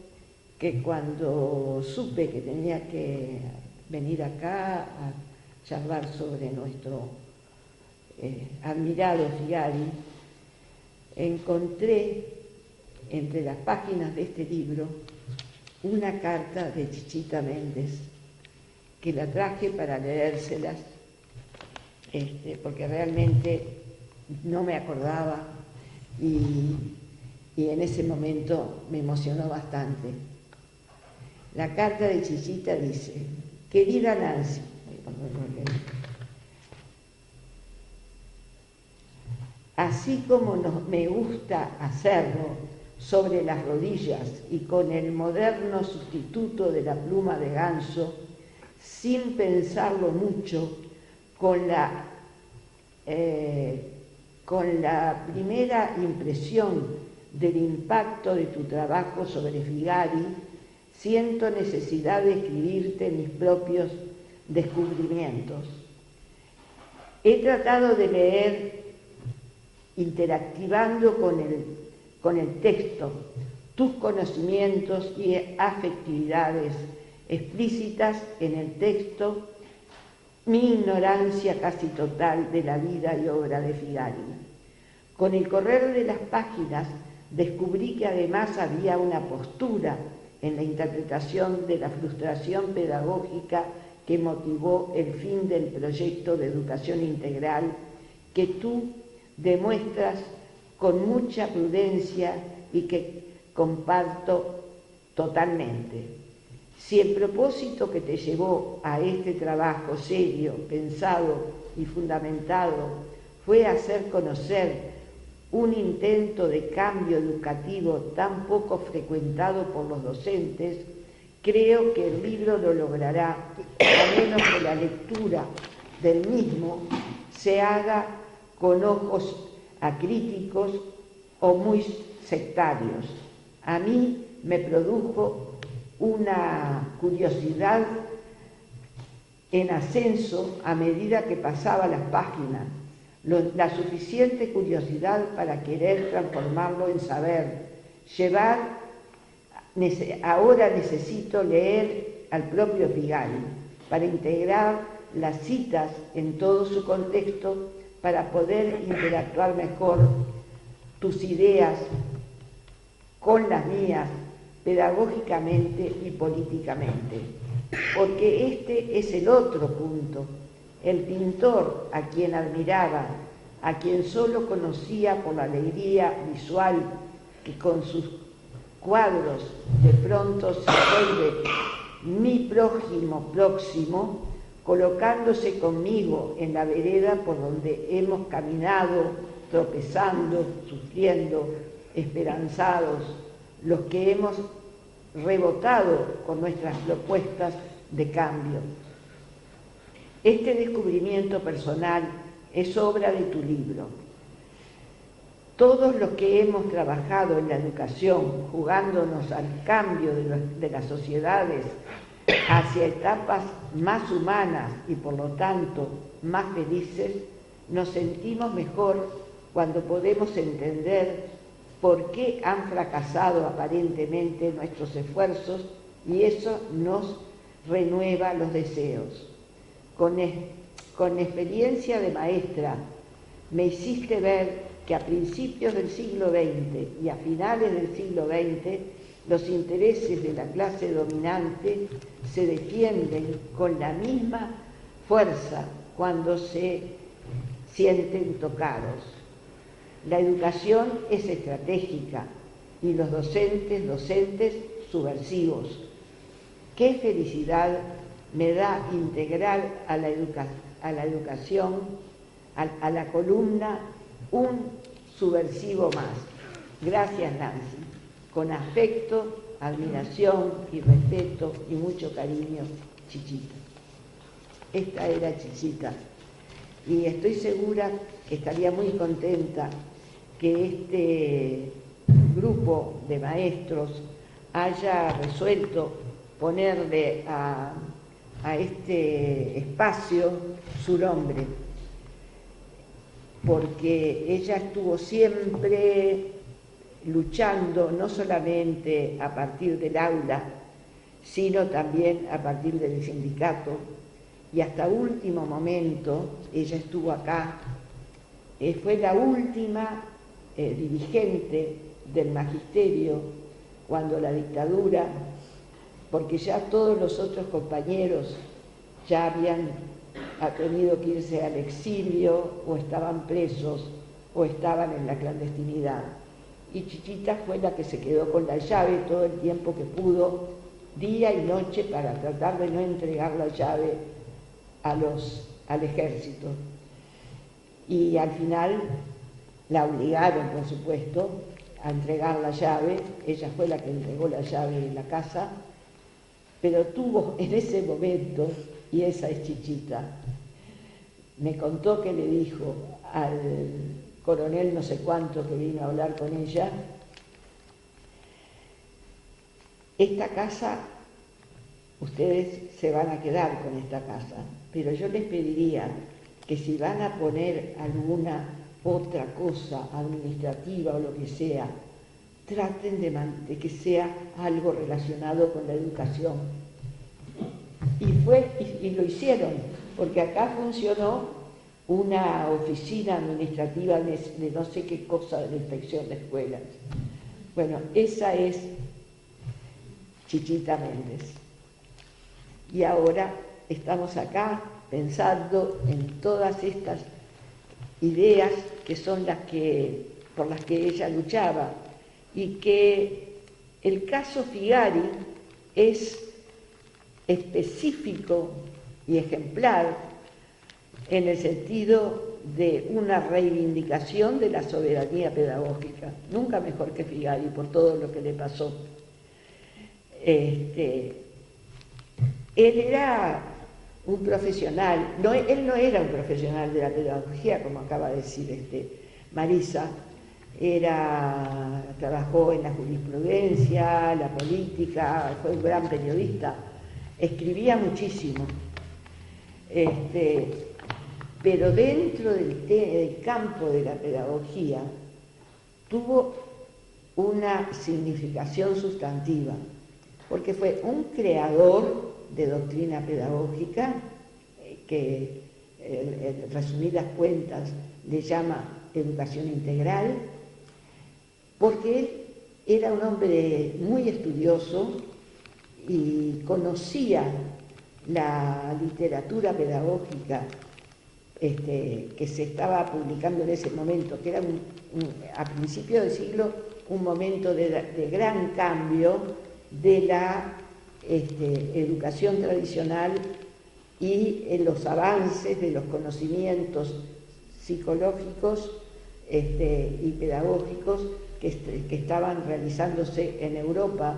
que cuando supe que tenía que venir acá a charlar sobre nuestro admirado Figari, encontré entre las páginas de este libro una carta de Chichita Méndez, que la traje para leérselas, porque realmente no me acordaba y en ese momento me emocionó bastante. La carta de Chichita dice: querida Nancy, así como me gusta hacerlo sobre las rodillas y con el moderno sustituto de la pluma de ganso, sin pensarlo mucho, con la primera impresión del impacto de tu trabajo sobre Figari, siento necesidad de escribirte mis propios descubrimientos. He tratado de leer, interactivando con el texto, tus conocimientos y afectividades explícitas en el texto, mi ignorancia casi total de la vida y obra de Figari. Con el correr de las páginas descubrí que además había una postura en la interpretación de la frustración pedagógica que motivó el fin del proyecto de educación integral que tú demuestras con mucha prudencia y que comparto totalmente. Si el propósito que te llevó a este trabajo serio, pensado y fundamentado fue hacer conocer un intento de cambio educativo tan poco frecuentado por los docentes, creo que el libro lo logrará, a menos que la lectura del mismo se haga con ojos acríticos o muy sectarios. A mí me produjo una curiosidad en ascenso a medida que pasaba las páginas, la suficiente curiosidad para querer transformarlo en saber, ahora necesito leer al propio Figari para integrar las citas en todo su contexto, para poder interactuar mejor tus ideas con las mías, pedagógicamente y políticamente. Porque este es el otro punto. El pintor a quien admiraba, a quien solo conocía por la alegría visual que con sus cuadros de pronto se vuelve mi próximo, colocándose conmigo en la vereda por donde hemos caminado, tropezando, sufriendo, esperanzados, los que hemos rebotado con nuestras propuestas de cambio. Este descubrimiento personal es obra de tu libro. Todos los que hemos trabajado en la educación, jugándonos al cambio de las sociedades hacia etapas más humanas y por lo tanto más felices, nos sentimos mejor cuando podemos entender por qué han fracasado aparentemente nuestros esfuerzos, y eso nos renueva los deseos. Con experiencia de maestra me hiciste ver que a principios del siglo XX y a finales del siglo XX los intereses de la clase dominante se defienden con la misma fuerza cuando se sienten tocados. La educación es estratégica y los docentes subversivos. Qué felicidad me da integrar a la educación, a la columna, un subversivo más. Gracias, Nancy. Con afecto, admiración y respeto y mucho cariño, Chichita. Esta era Chichita. Y estoy segura que estaría muy contenta que este grupo de maestros haya resuelto ponerle a este espacio su nombre, porque ella estuvo siempre luchando no solamente a partir del aula, sino también a partir del sindicato, y hasta último momento ella estuvo acá, fue la última dirigente del magisterio cuando la dictadura, porque ya todos los otros compañeros ya habían tenido que irse al exilio o estaban presos o estaban en la clandestinidad. Y Chichita fue la que se quedó con la llave todo el tiempo que pudo, día y noche, para tratar de no entregar la llave al ejército. Y al final la obligaron, por supuesto, a entregar la llave. Ella fue la que entregó la llave de la casa, pero tuvo en ese momento, y esa es Chichita, me contó que le dijo al coronel no sé cuánto que vino a hablar con ella: esta casa, ustedes se van a quedar con esta casa, pero yo les pediría que si van a poner alguna otra cosa administrativa o lo que sea, traten de que sea algo relacionado con la educación. Y lo hicieron, porque acá funcionó una oficina administrativa de no sé qué cosa de la inspección de escuelas. Bueno, esa es Chichita Méndez. Y ahora estamos acá pensando en todas estas ideas que son por las que ella luchaba, y que el caso Figari es específico y ejemplar en el sentido de una reivindicación de la soberanía pedagógica, nunca mejor que Figari por todo lo que le pasó. Él era un profesional, no, él no era un profesional de la pedagogía, como acaba de decir Marisa, trabajó en la jurisprudencia, la política, fue un gran periodista, escribía muchísimo, pero dentro del campo de la pedagogía tuvo una significación sustantiva, porque fue un creador de doctrina pedagógica que, en resumidas cuentas, le llama educación integral, porque él era un hombre muy estudioso y conocía la literatura pedagógica que se estaba publicando en ese momento, que era a principios del siglo un momento de gran cambio de la educación tradicional y en los avances de los conocimientos psicológicos y pedagógicos que estaban realizándose en Europa.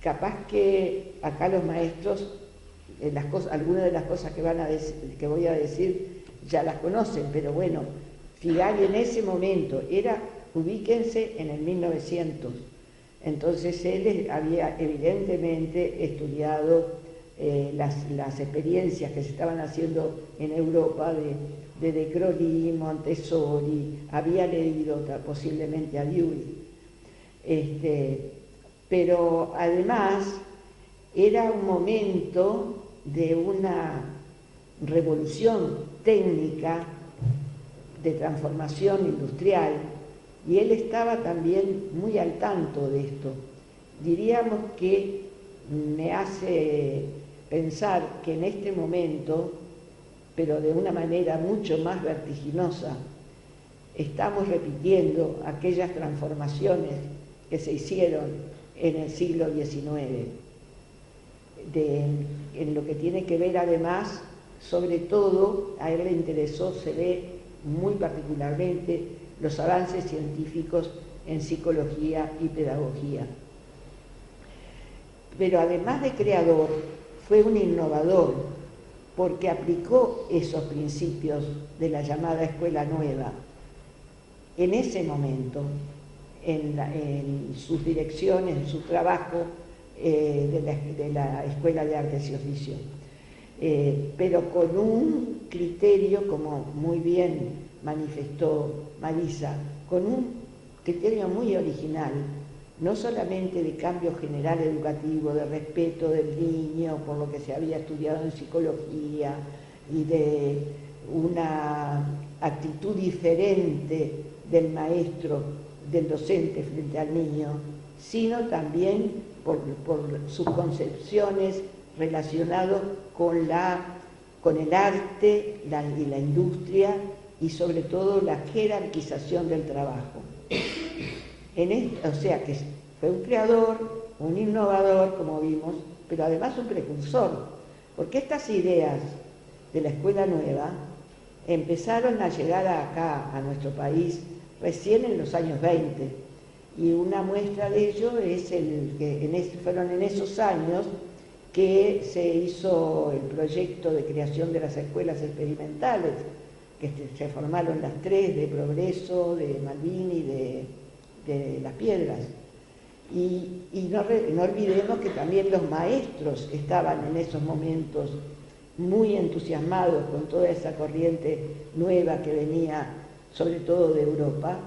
Capaz que acá los maestros, algunas de las cosas que voy a decir ya las conocen, pero bueno, Figali en ese momento ubíquense en el 1900, entonces él había evidentemente estudiado las experiencias que se estaban haciendo en Europa de De Crolí, Montessori, había leído posiblemente a Dewey, pero además era un momento de una revolución técnica, de transformación industrial, y él estaba también muy al tanto de esto. Diríamos que me hace pensar que en este momento, pero de una manera mucho más vertiginosa, estamos repitiendo aquellas transformaciones que se hicieron en el siglo XIX, en lo que tiene que ver además, sobre todo, a él le interesó, se ve muy particularmente, los avances científicos en psicología y pedagogía. Pero además de creador, fue un innovador, porque aplicó esos principios de la llamada Escuela Nueva en ese momento, en sus direcciones, en su trabajo de la Escuela de Artes y Oficios, pero con un criterio, como muy bien manifestó Marisa, con un criterio muy original, no solamente de cambio general educativo, de respeto del niño por lo que se había estudiado en psicología y de una actitud diferente del maestro, del docente frente al niño, sino también por sus concepciones relacionadas con el arte y la industria y sobre todo la jerarquización del trabajo. O sea que fue un creador, un innovador, como vimos, pero además un precursor, porque estas ideas de la Escuela Nueva empezaron a llegar acá, a nuestro país, recién en los años 20, y una muestra de ello es fueron en esos años que se hizo el proyecto de creación de las escuelas experimentales, que se formaron las tres, de Progreso, de Malvin y de Las Piedras. Y no olvidemos que también los maestros estaban en esos momentos muy entusiasmados con toda esa corriente nueva que venía sobre todo de Europa,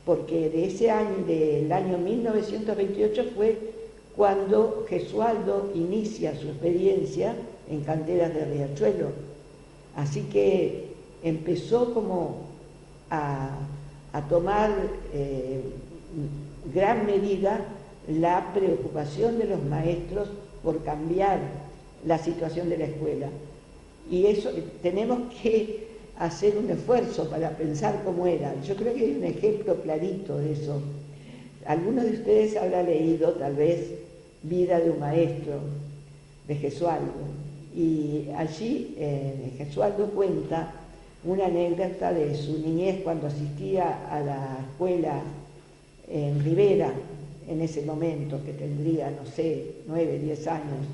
porque de ese año, del año 1928, fue cuando Gesualdo inicia su experiencia en Canteras de Riachuelo. Así que empezó como a tomar gran medida la preocupación de los maestros por cambiar la situación de la escuela. Y eso tenemos que hacer un esfuerzo para pensar cómo era. Yo creo que hay un ejemplo clarito de eso. Algunos de ustedes habrán leído tal vez Vida de un maestro, de Gesualdo. Y allí Gesualdo cuenta una anécdota de su niñez cuando asistía a la escuela en Rivera, en ese momento, que tendría, no sé, 9, 10 años.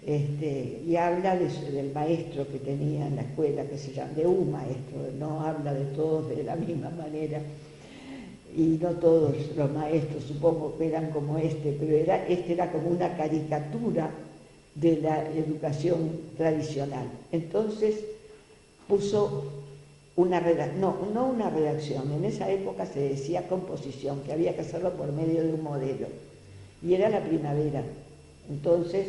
y habla del maestro que tenía en la escuela, que se llama, de un maestro, no habla de todos de la misma manera, y no todos los maestros supongo que eran como pero este era como una caricatura de la educación tradicional. Entonces puso una redacción, no una redacción, en esa época se decía composición, que había que hacerlo por medio de un modelo, y era la primavera. Entonces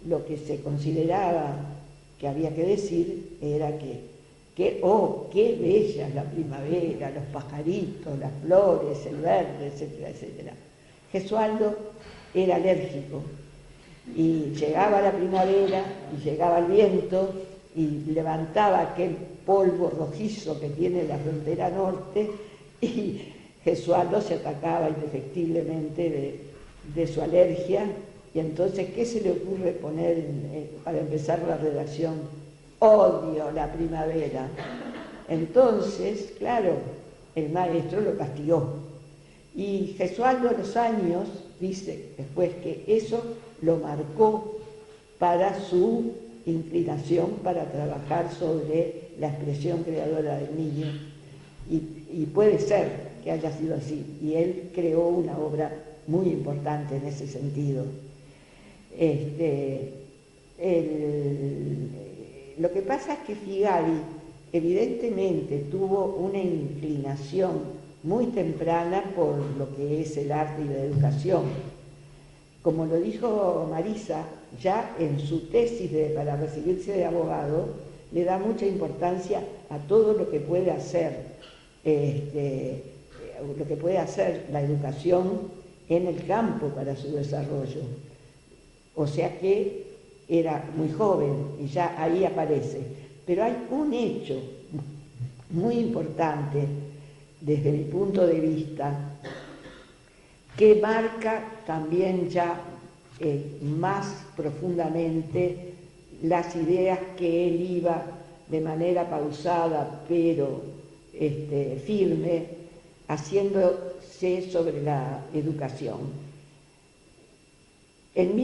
lo que se consideraba que había que decir era oh, qué bella es la primavera, los pajaritos, las flores, el verde, etcétera, etcétera. Gesualdo era alérgico y llegaba la primavera y llegaba el viento y levantaba aquel polvo rojizo que tiene la frontera norte y Gesualdo se atacaba indefectiblemente de su alergia. Y entonces, ¿qué se le ocurre poner para empezar la redacción? Odio la primavera. Entonces, claro, el maestro lo castigó. Y Gesualdo a los años dice después que eso lo marcó para su inclinación para trabajar sobre la expresión creadora del niño. Y puede ser que haya sido así. Y él creó una obra muy importante en ese sentido. Lo que pasa es que Figari evidentemente tuvo una inclinación muy temprana por lo que es el arte y la educación. Como lo dijo Marisa, ya en su tesis para recibirse de abogado, le da mucha importancia a todo lo que puede hacer, la educación en el campo para su desarrollo. O sea que era muy joven y ya ahí aparece. Pero hay un hecho muy importante desde mi punto de vista que marca también ya más profundamente las ideas que él iba de manera pausada pero firme haciéndose sobre la educación. En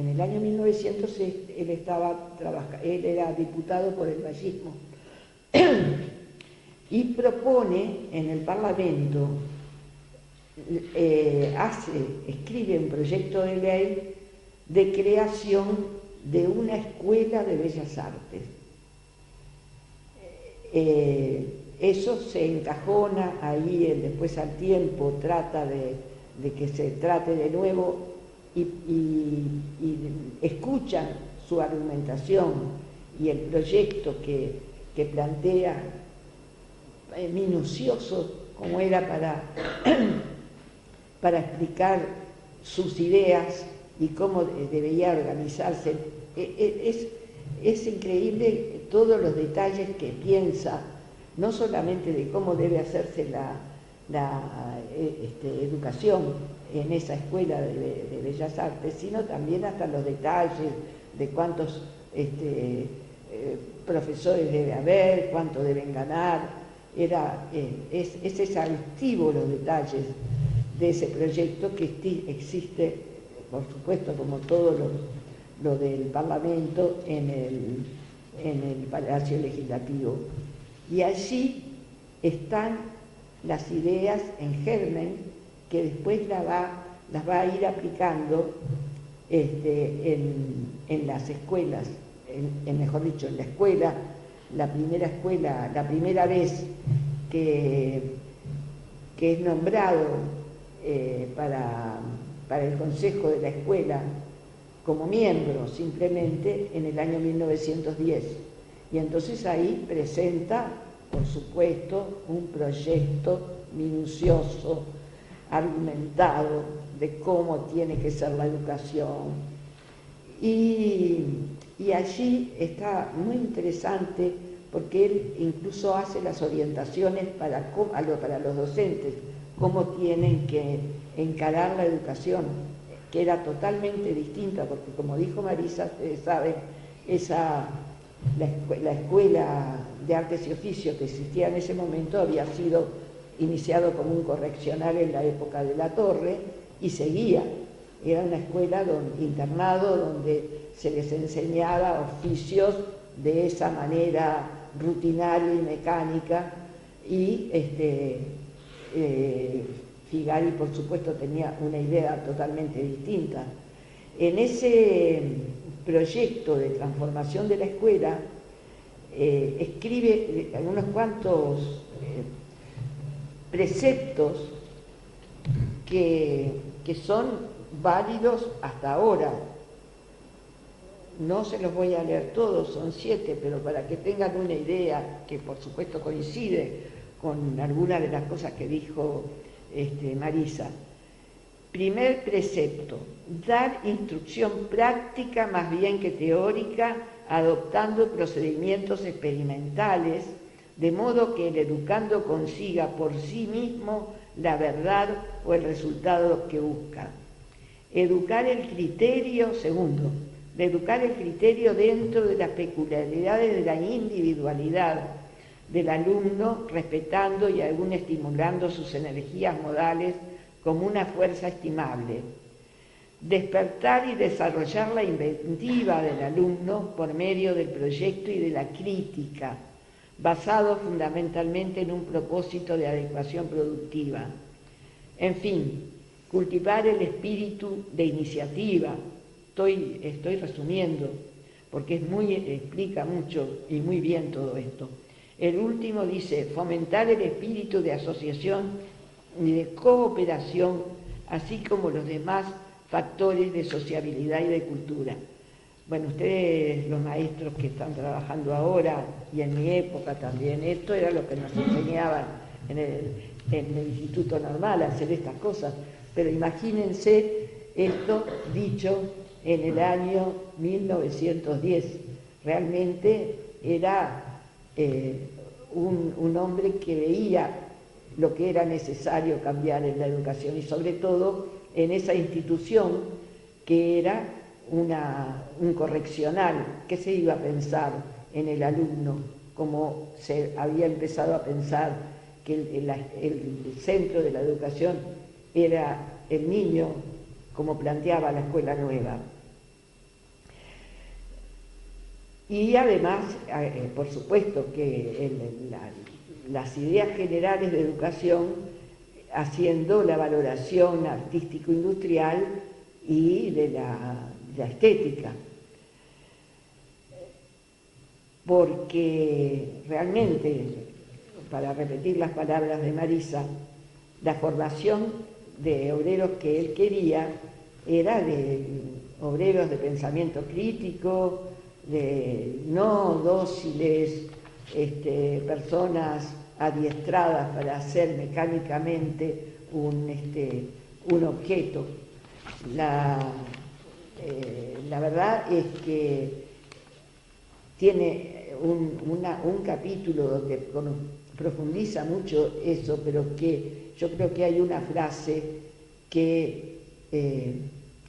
el año 1900, él era diputado por el vallismo y propone en el Parlamento, escribe un proyecto de ley de creación de una escuela de bellas artes. Eso se encajona ahí, después al tiempo trata de que se trate de nuevo y escuchan su argumentación y el proyecto que plantea, minucioso como era para explicar sus ideas y cómo debía organizarse. Es increíble todos los detalles que piensa, no solamente de cómo debe hacerse la educación en esa escuela de Bellas Artes, sino también hasta los detalles de cuántos profesores debe haber, cuánto deben ganar. Es exhaustivo los detalles de ese proyecto que existe, por supuesto, como todo lo del Parlamento en el Palacio Legislativo. Y allí están las ideas en germen que después las va a ir aplicando en las escuelas, mejor dicho, en la escuela, la primera vez que es nombrado para el consejo de la escuela como miembro, simplemente en el año 1910. Y entonces ahí presenta, por supuesto, un proyecto minucioso, argumentado, de cómo tiene que ser la educación. Y allí está muy interesante porque él incluso hace las orientaciones para los docentes, cómo tienen que encarar la educación, que era totalmente distinta, porque como dijo Marisa, ustedes saben, la escuela de artes y oficios que existía en ese momento había sido iniciado como un correccional en la época de La Torre y seguía Era una escuela internado donde se les enseñaba oficios de esa manera rutinaria y mecánica, y Figari, por supuesto, tenía una idea totalmente distinta. En ese proyecto de transformación de la escuela, escribe unos cuantos preceptos que son válidos hasta ahora. No se los voy a leer todos, son 7, pero para que tengan una idea, que por supuesto coincide con algunas de las cosas que dijo Marisa. Primer precepto: dar instrucción práctica más bien que teórica, adoptando procedimientos experimentales, de modo que el educando consiga por sí mismo la verdad o el resultado que busca. Educar el criterio, segundo, de educar el criterio dentro de las peculiaridades de la individualidad del alumno, respetando y aún estimulando sus energías modales como una fuerza estimable. Despertar y desarrollar la inventiva del alumno por medio del proyecto y de la crítica, basado fundamentalmente en un propósito de adecuación productiva. En fin, cultivar el espíritu de iniciativa. Estoy resumiendo, porque explica mucho y muy bien todo esto. El último dice: fomentar el espíritu de asociación y de cooperación, así como los demás factores de sociabilidad y de cultura. Bueno, ustedes, los maestros que están trabajando ahora, y en mi época también, esto era lo que nos enseñaban en el Instituto Normal, a hacer estas cosas. Pero imagínense esto dicho en el año 1910. Realmente era un hombre que veía lo que era necesario cambiar en la educación, y sobre todo en esa institución que era un correccional. ¿Qué se iba a pensar en el alumno? Como se había empezado a pensar que el centro de la educación era el niño, como planteaba la escuela nueva. Y además, por supuesto que las ideas generales de educación, haciendo la valoración artístico-industrial y de la estética. Porque realmente, para repetir las palabras de Marisa, la formación de obreros que él quería era de obreros de pensamiento crítico, de no dóciles, personas adiestradas para hacer mecánicamente un objeto. La verdad es que tiene un capítulo donde profundiza mucho eso, pero que yo creo que hay una frase que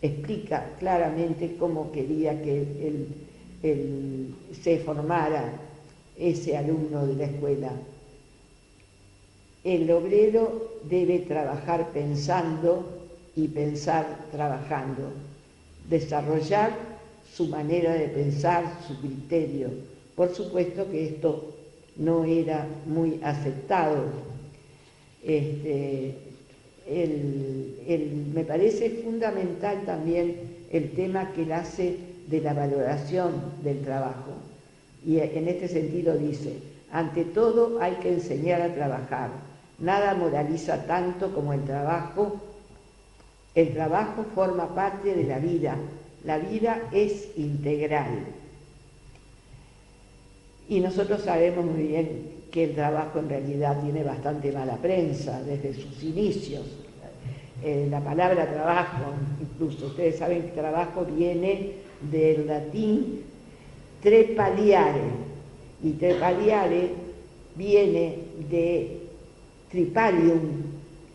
explica claramente cómo quería que se formara ese alumno de la escuela. El obrero debe trabajar pensando y pensar trabajando, desarrollar su manera de pensar, su criterio. Por supuesto que esto no era muy aceptado. Me parece fundamental también el tema que él hace de la valoración del trabajo. Y en este sentido dice: ante todo hay que enseñar a trabajar. Nada moraliza tanto como el trabajo. El trabajo forma parte de la vida. La vida es integral. Y nosotros sabemos muy bien que el trabajo en realidad tiene bastante mala prensa desde sus inicios. La palabra trabajo, incluso ustedes saben que trabajo viene del latín trepaliare, y trepaliare viene de tripalium,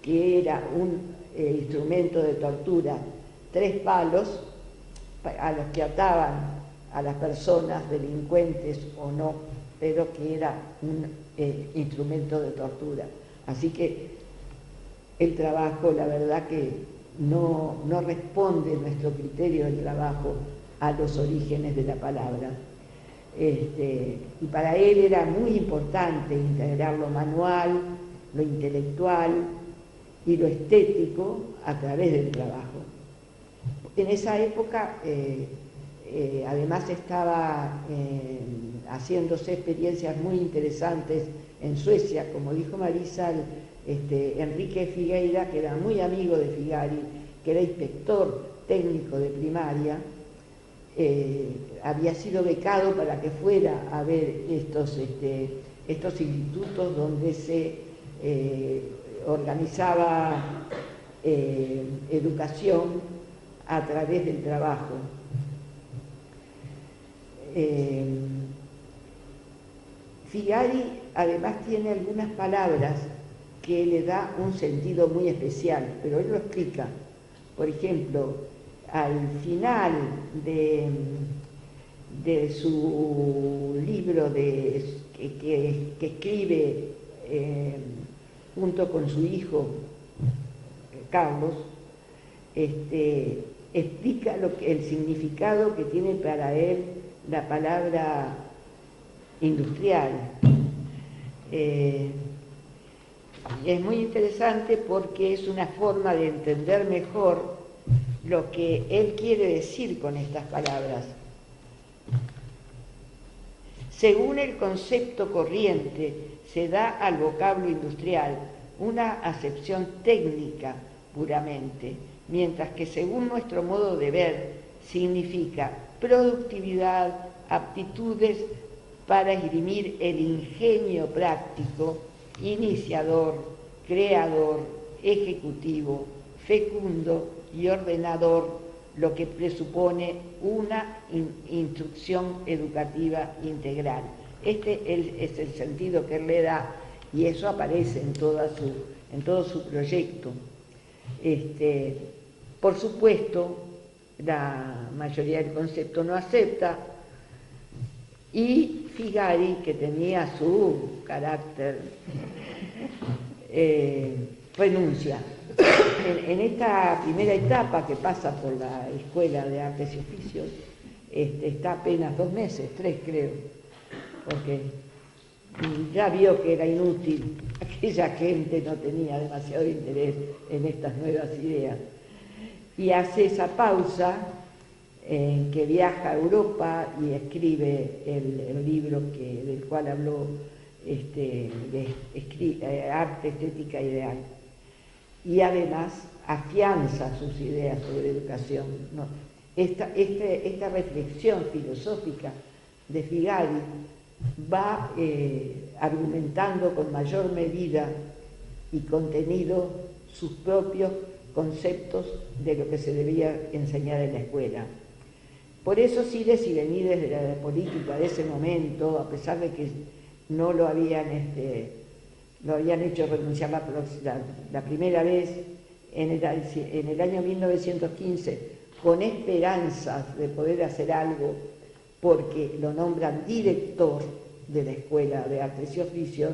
que era un instrumento de tortura, 3 palos a los que ataban a las personas delincuentes o no, pero que era un instrumento de tortura. Así que el trabajo, la verdad que no responde nuestro criterio del trabajo a los orígenes de la palabra. Y para él era muy importante integrar lo manual, lo intelectual y lo estético a través del trabajo. En esa época, además, estaba haciéndose experiencias muy interesantes en Suecia, como dijo Marisa, Enrique Figueira, que era muy amigo de Figari, que era inspector técnico de primaria, había sido becado para que fuera a ver estos institutos donde se organizaba educación a través del trabajo. Figari además tiene algunas palabras que le da un sentido muy especial, pero él lo explica. Por ejemplo, al final de su libro que escribe junto con su hijo Carlos, explica el significado que tiene para él la palabra industrial. Es muy interesante porque es una forma de entender mejor lo que él quiere decir con estas palabras. Según el concepto corriente, se da al vocablo industrial una acepción técnica puramente, mientras que según nuestro modo de ver, significa productividad, aptitudes para esgrimir el ingenio práctico, iniciador, creador, ejecutivo, fecundo y ordenador, lo que presupone una instrucción educativa integral. Este es el sentido que él le da, y eso aparece en todo su proyecto. Por supuesto, la mayoría del concepto no acepta, y Figari, que tenía su carácter, renuncia. En esta primera etapa que pasa por la Escuela de Artes y Oficios, está apenas 2 meses, 3 creo, porque ya vio que era inútil, aquella gente no tenía demasiado interés en estas nuevas ideas. Y hace esa pausa en que viaja a Europa y escribe el libro del cual habló, Arte, Estética, Ideal. Y además afianza sus ideas sobre educación, ¿no? Esta reflexión filosófica de Figari va argumentando con mayor medida y contenido sus propios conceptos de lo que se debía enseñar en la escuela. Por eso Ides y Venides de la política de ese momento, a pesar de que no lo habían hecho renunciar la primera vez en el año 1915, con esperanzas de poder hacer algo, porque lo nombran director de la Escuela de Artes y Oficios,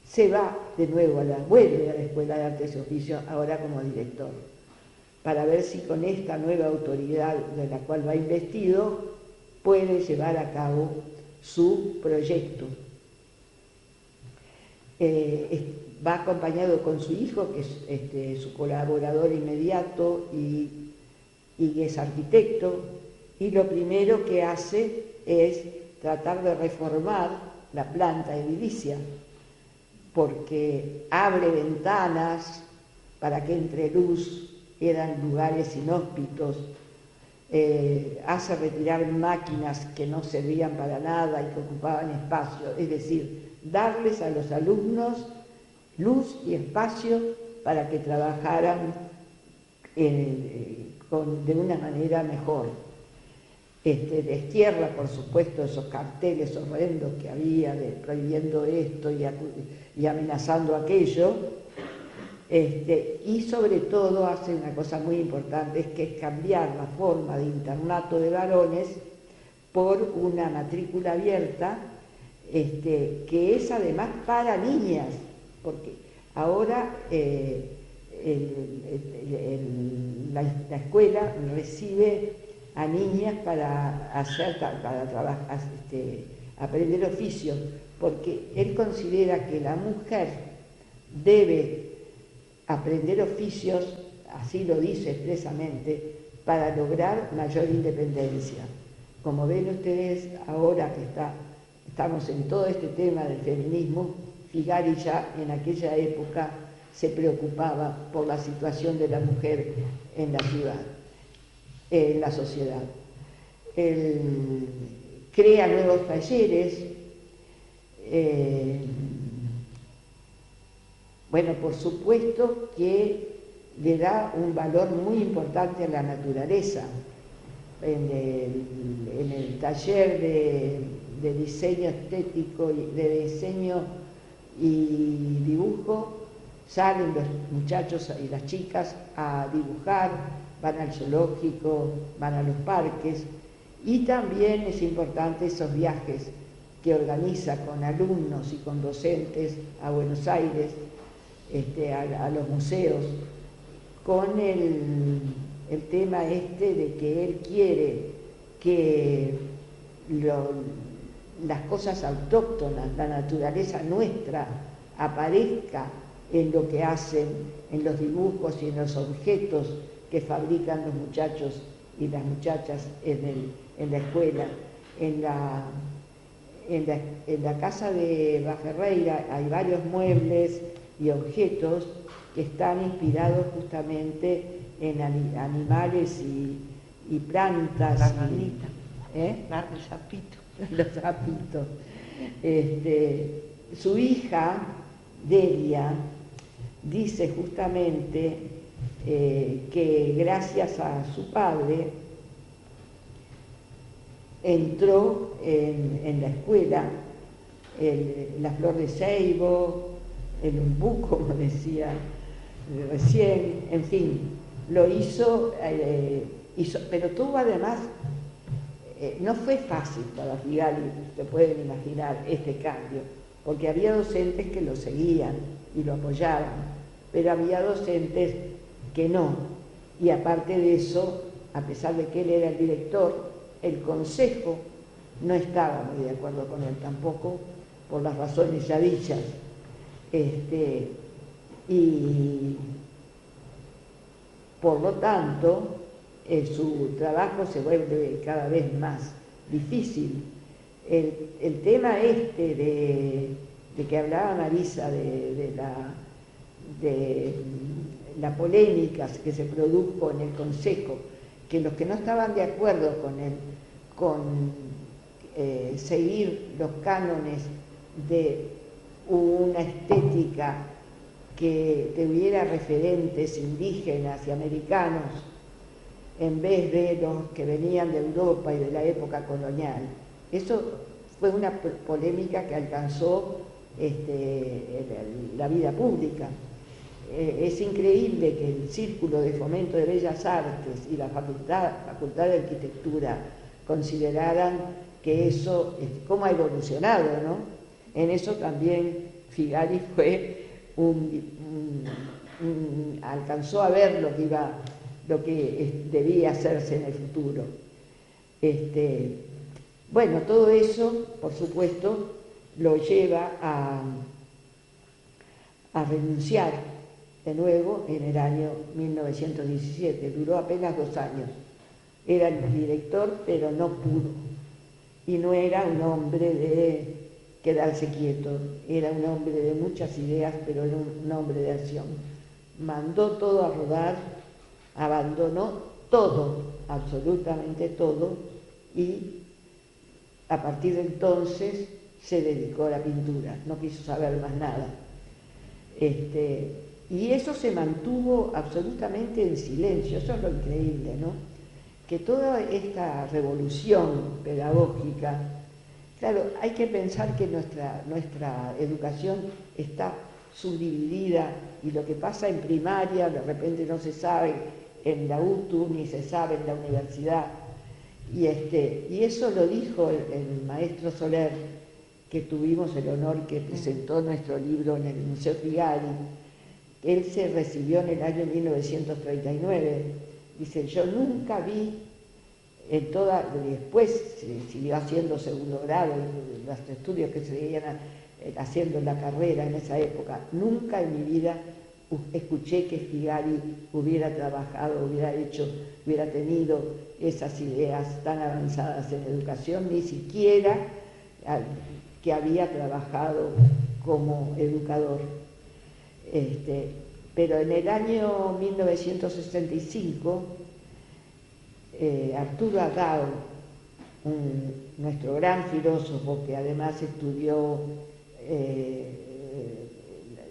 se va de nuevo vuelve a la Escuela de Artes y Oficios, ahora como director, para ver si con esta nueva autoridad de la cual va investido puede llevar a cabo su proyecto. Va acompañado con su hijo, que es su colaborador inmediato y es arquitecto, y lo primero que hace es tratar de reformar la planta edilicia, porque abre ventanas para que entre luz, eran lugares inhóspitos, hace retirar máquinas que no servían para nada y que ocupaban espacio, es decir, darles a los alumnos luz y espacio para que trabajaran de una manera mejor. Destierra, por supuesto, esos carteles horrendos que había prohibiendo esto y amenazando aquello, y sobre todo hace una cosa muy importante, que es cambiar la forma de internato de varones por una matrícula abierta, que es además para niñas, porque ahora la escuela recibe a niñas para trabajar, aprender oficios, porque él considera que la mujer debe aprender oficios, así lo dice expresamente, para lograr mayor independencia. Como ven ustedes, ahora que estamos en todo este tema del feminismo, Figari ya en aquella época se preocupaba por la situación de la mujer en la ciudad, en la sociedad. Él crea nuevos talleres, bueno, por supuesto que le da un valor muy importante a la naturaleza. En el taller de diseño estético, de diseño y dibujo, salen los muchachos y las chicas a dibujar, van al zoológico, van a los parques, y también es importante esos viajes que organiza con alumnos y con docentes a Buenos Aires, a los museos, con el tema de que él quiere que las cosas autóctonas, la naturaleza nuestra, aparezca en lo que hacen, en los dibujos y en los objetos que fabrican los muchachos y las muchachas en la escuela. En la casa de Baferreira hay varios muebles y objetos que están inspirados justamente en animales y plantas. La ranita, el sapito. Los sapitos. Su hija, Delia, dice justamente que gracias a su padre entró en la escuela la flor de ceibo, el umbú, como decía recién, en fin, lo hizo, pero tuvo además, no fue fácil para Figari, se pueden imaginar, este cambio, porque había docentes que lo seguían y lo apoyaban, pero había docentes que no, y aparte de eso, a pesar de que él era el director, el consejo no estaba muy de acuerdo con él tampoco, por las razones ya dichas. Y por lo tanto, su trabajo se vuelve cada vez más difícil. El tema de que hablaba Marisa, de la polémica que se produjo en el Consejo, que los que no estaban de acuerdo con seguir los cánones de una estética que tuviera referentes indígenas y americanos en vez de los que venían de Europa y de la época colonial. Eso fue una polémica que alcanzó la vida pública. Es increíble que el Círculo de Fomento de Bellas Artes y la Facultad de Arquitectura consideraran que eso, cómo ha evolucionado, ¿no? En eso también Figari fue alcanzó a ver lo que debía hacerse en el futuro. Bueno, todo eso, por supuesto, lo lleva a renunciar de nuevo en el año 1917. Duró apenas 2 años. Era el director, pero no pudo. Y no era un hombre de quedarse quieto, era un hombre de muchas ideas, pero era un hombre de acción. Mandó todo a rodar, abandonó todo, absolutamente todo, y a partir de entonces se dedicó a la pintura, no quiso saber más nada. Y eso se mantuvo absolutamente en silencio, eso es lo increíble, ¿no? Que toda esta revolución pedagógica, claro, hay que pensar que nuestra educación está subdividida y lo que pasa en primaria de repente no se sabe en la UTU ni se sabe en la universidad. Y eso lo dijo el maestro Soler, que tuvimos el honor que presentó nuestro libro en el Museo Figari, Él se recibió en el año 1939. Dice, yo nunca vi en toda, después siguió haciendo segundo grado, los estudios que se seguían haciendo en la carrera en esa época, nunca en mi vida escuché que Figari hubiera trabajado, hubiera tenido esas ideas tan avanzadas en educación, ni siquiera que había trabajado como educador. Pero en el año 1965, Arturo Agao, nuestro gran filósofo que además estudió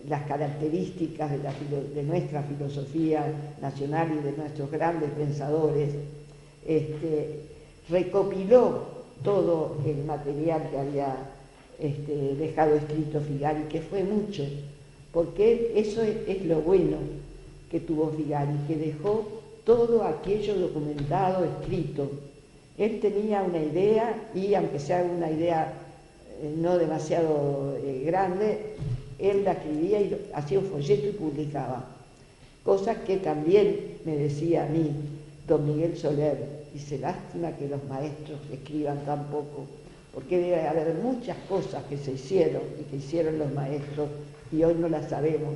las características de nuestra filosofía nacional y de nuestros grandes pensadores, recopiló todo el material que había dejado escrito Figari, que fue mucho, porque eso es lo bueno que tuvo Figari, que dejó todo aquello documentado, escrito. Él tenía una idea, y aunque sea una idea no demasiado grande, él la escribía y hacía un folleto y publicaba. Cosas que también me decía a mí don Miguel Soler, dice, lástima que los maestros escriban tan poco, porque debe haber muchas cosas que se hicieron y que hicieron los maestros y hoy no las sabemos.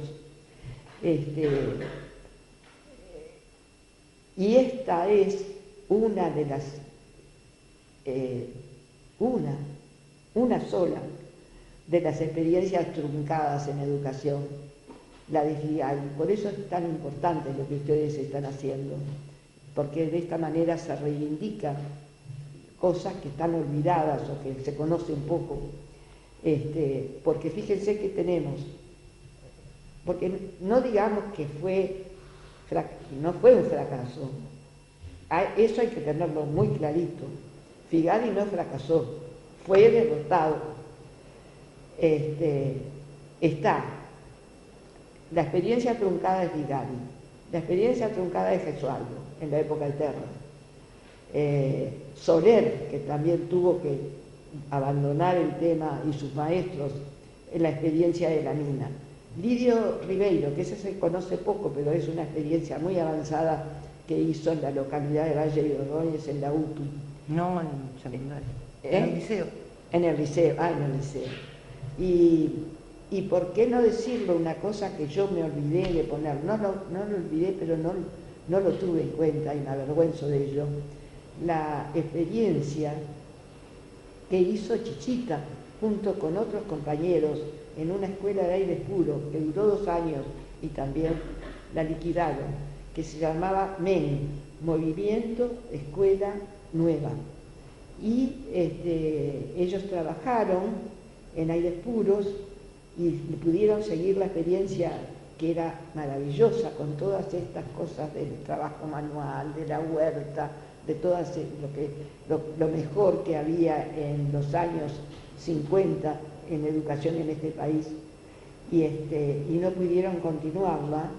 Y esta es una de las, una sola de las experiencias truncadas en educación, la de Figari. Por eso es tan importante lo que ustedes están haciendo, porque de esta manera se reivindican cosas que están olvidadas o que se conocen poco. Porque fíjense que tenemos, porque no digamos que no fue un fracaso, eso hay que tenerlo muy clarito. Figari no fracasó, fue derrotado. Está la experiencia truncada de Figari, la experiencia truncada de Gesualdo en la época eterna, Soler, que también tuvo que abandonar el tema, y sus maestros en la experiencia de la mina, Lidio Ribeiro, que ese se conoce poco, pero es una experiencia muy avanzada que hizo en la localidad de Valle de Ordóñez, en la UTU. No en el seminario, en el liceo. En el liceo, en el liceo. Y por qué no decirlo, una cosa que yo me olvidé de poner, no lo olvidé, pero no lo tuve en cuenta y me avergüenzo de ello, la experiencia que hizo Chichita junto con otros compañeros en una escuela de aire puro que duró 2 años y también la liquidaron, que se llamaba MEN, Movimiento Escuela Nueva. Y ellos trabajaron en aires puros y pudieron seguir la experiencia, que era maravillosa, con todas estas cosas del trabajo manual, de la huerta, de todas lo mejor que había en los años 50 en educación en este país, y no pudieron continuarla.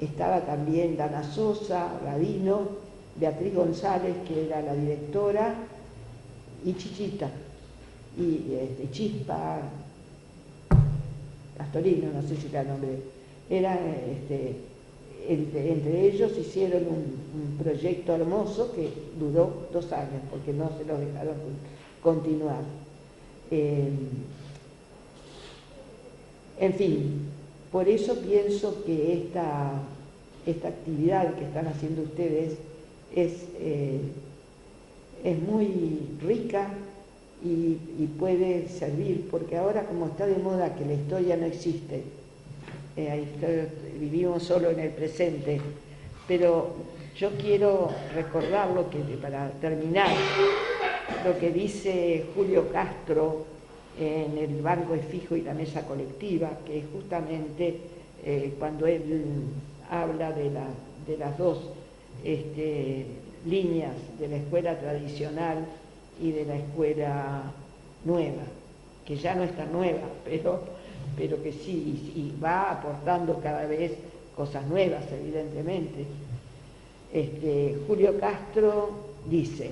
Estaba también Dana Sosa, Radino, Beatriz González, que era la directora, y Chichita, y Chispa, Pastorino, no sé si la nombré. Entre ellos hicieron un proyecto hermoso que duró 2 años, porque no se los dejaron continuar. En fin, por eso pienso que esta actividad que están haciendo ustedes es muy rica y puede servir, porque ahora, como está de moda que la historia no existe, vivimos solo en el presente, pero yo quiero recordar para terminar, lo que dice Julio Castro en el Banco de Fijo y la Mesa Colectiva, que es justamente cuando él habla de las dos líneas, de la escuela tradicional y de la escuela nueva, que ya no es tan nueva, pero que sí, y va aportando cada vez cosas nuevas, evidentemente. Julio Castro dice: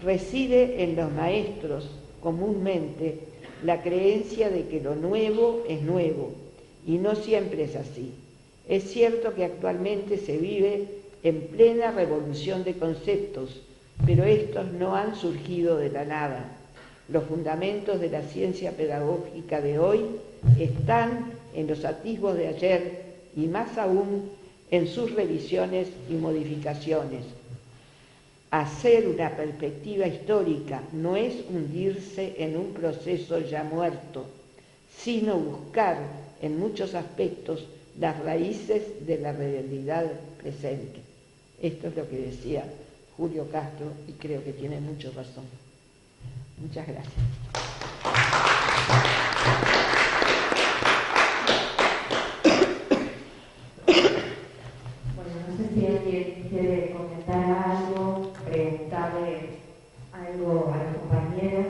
reside en los maestros comúnmente la creencia de que lo nuevo es nuevo, y no siempre es así. Es cierto que actualmente se vive en plena revolución de conceptos, pero estos no han surgido de la nada. Los fundamentos de la ciencia pedagógica de hoy están en los atisbos de ayer y más aún en sus revisiones y modificaciones. Hacer una perspectiva histórica no es hundirse en un proceso ya muerto, sino buscar en muchos aspectos las raíces de la realidad presente. Esto es lo que decía Julio Castro y creo que tiene mucha razón. Muchas gracias. Bueno, no sé si alguien quiere comentar algo, preguntarle algo a las compañeras,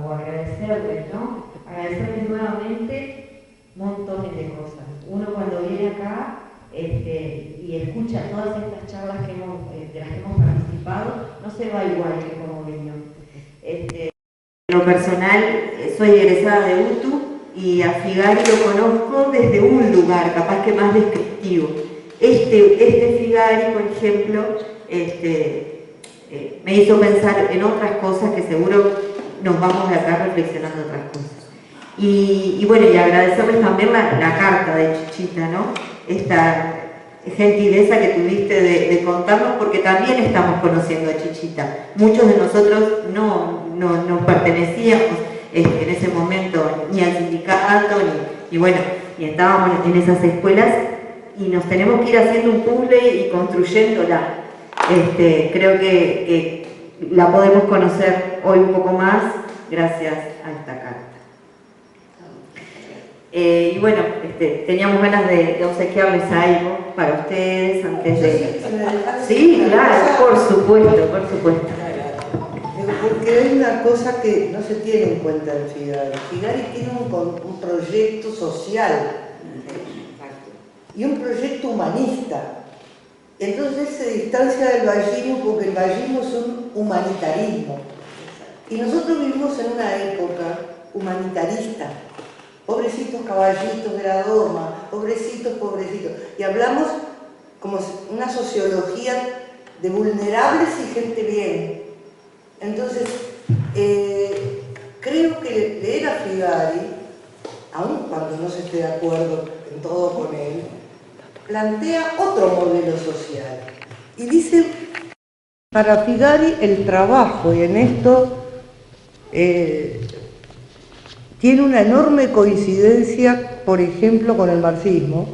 o agradecerles, ¿no? Agradecerles nuevamente montones de cosas. Uno cuando viene acá y escucha todas estas charlas de las que hemos participado, no se va igual que como vino. En lo personal, soy egresada de UTU y a Figari lo conozco desde un lugar, capaz que más descriptivo. Este Figari, por ejemplo, me hizo pensar en otras cosas que seguro nos vamos de acá reflexionando otras cosas. Y bueno, y agradecerles también la carta de Chichita, ¿no? Esta gentileza que tuviste de contarnos, porque también estamos conociendo a Chichita. Muchos de nosotros no pertenecíamos en ese momento ni al sindicato, y bueno, y estábamos en esas escuelas y nos tenemos que ir haciendo un puzzle y construyéndola. Creo que la podemos conocer hoy un poco más gracias a esta carta. Y bueno, teníamos ganas de obsequiarles algo para ustedes antes de... Sí, claro, por supuesto, por supuesto. Porque hay una cosa que no se tiene en cuenta en Figari. Figari tiene un proyecto social y un proyecto humanista. Entonces se distancia del vallismo porque el vallismo es un humanitarismo. Y nosotros vivimos en una época humanitarista. Pobrecitos caballitos de la doma, pobrecitos, pobrecitos. Y hablamos como una sociología de vulnerables y gente bien. Entonces, creo que leer a Figari, aun cuando no se esté de acuerdo en todo con él, plantea otro modelo social. Y dice, para Figari el trabajo, y en esto tiene una enorme coincidencia, por ejemplo, con el marxismo,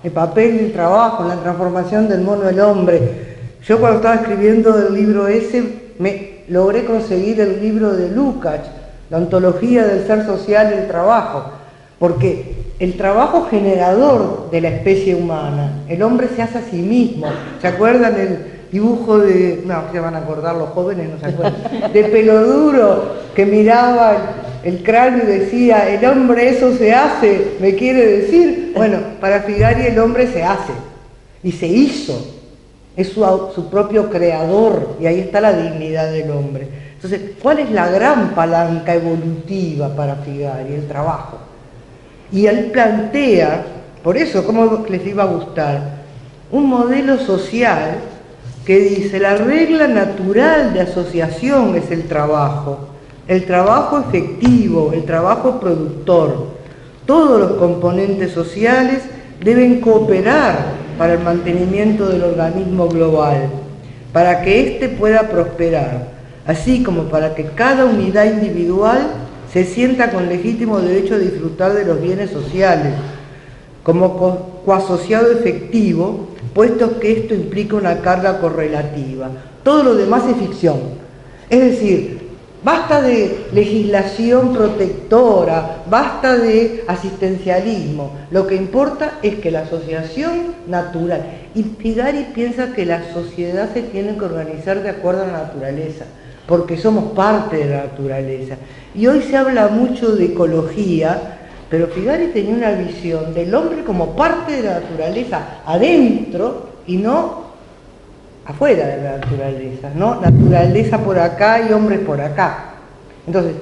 el papel del trabajo, la transformación del mono al hombre. Yo cuando estaba escribiendo el libro ese, logré conseguir el libro de Lukács, la ontología del ser social y el trabajo, porque el trabajo generador de la especie humana, el hombre se hace a sí mismo. ¿Se acuerdan el dibujo de, no, se van a acordar los jóvenes, no se acuerdan, de Peloduro, que miraba el cráneo y decía, el hombre eso se hace, me quiere decir? Bueno, para Figari el hombre se hace, y se hizo, es su propio creador, y ahí está la dignidad del hombre. Entonces, ¿cuál es la gran palanca evolutiva para Figari? El trabajo. Y él plantea, por eso, ¿cómo les iba a gustar? Un modelo social que dice, la regla natural de asociación es el trabajo efectivo, el trabajo productor. Todos los componentes sociales deben cooperar para el mantenimiento del organismo global, para que éste pueda prosperar, así como para que cada unidad individual se sienta con legítimo derecho a disfrutar de los bienes sociales, como coasociado efectivo, puesto que esto implica una carga correlativa. Todo lo demás es ficción. Es decir, basta de legislación protectora, basta de asistencialismo. Lo que importa es que la asociación natural. Y Figari piensa que la sociedad se tiene que organizar de acuerdo a la naturaleza, porque somos parte de la naturaleza. Y hoy se habla mucho de ecología, pero Figari tenía una visión del hombre como parte de la naturaleza, adentro y no afuera de la naturaleza, ¿no? Naturaleza por acá y hombres por acá. Entonces,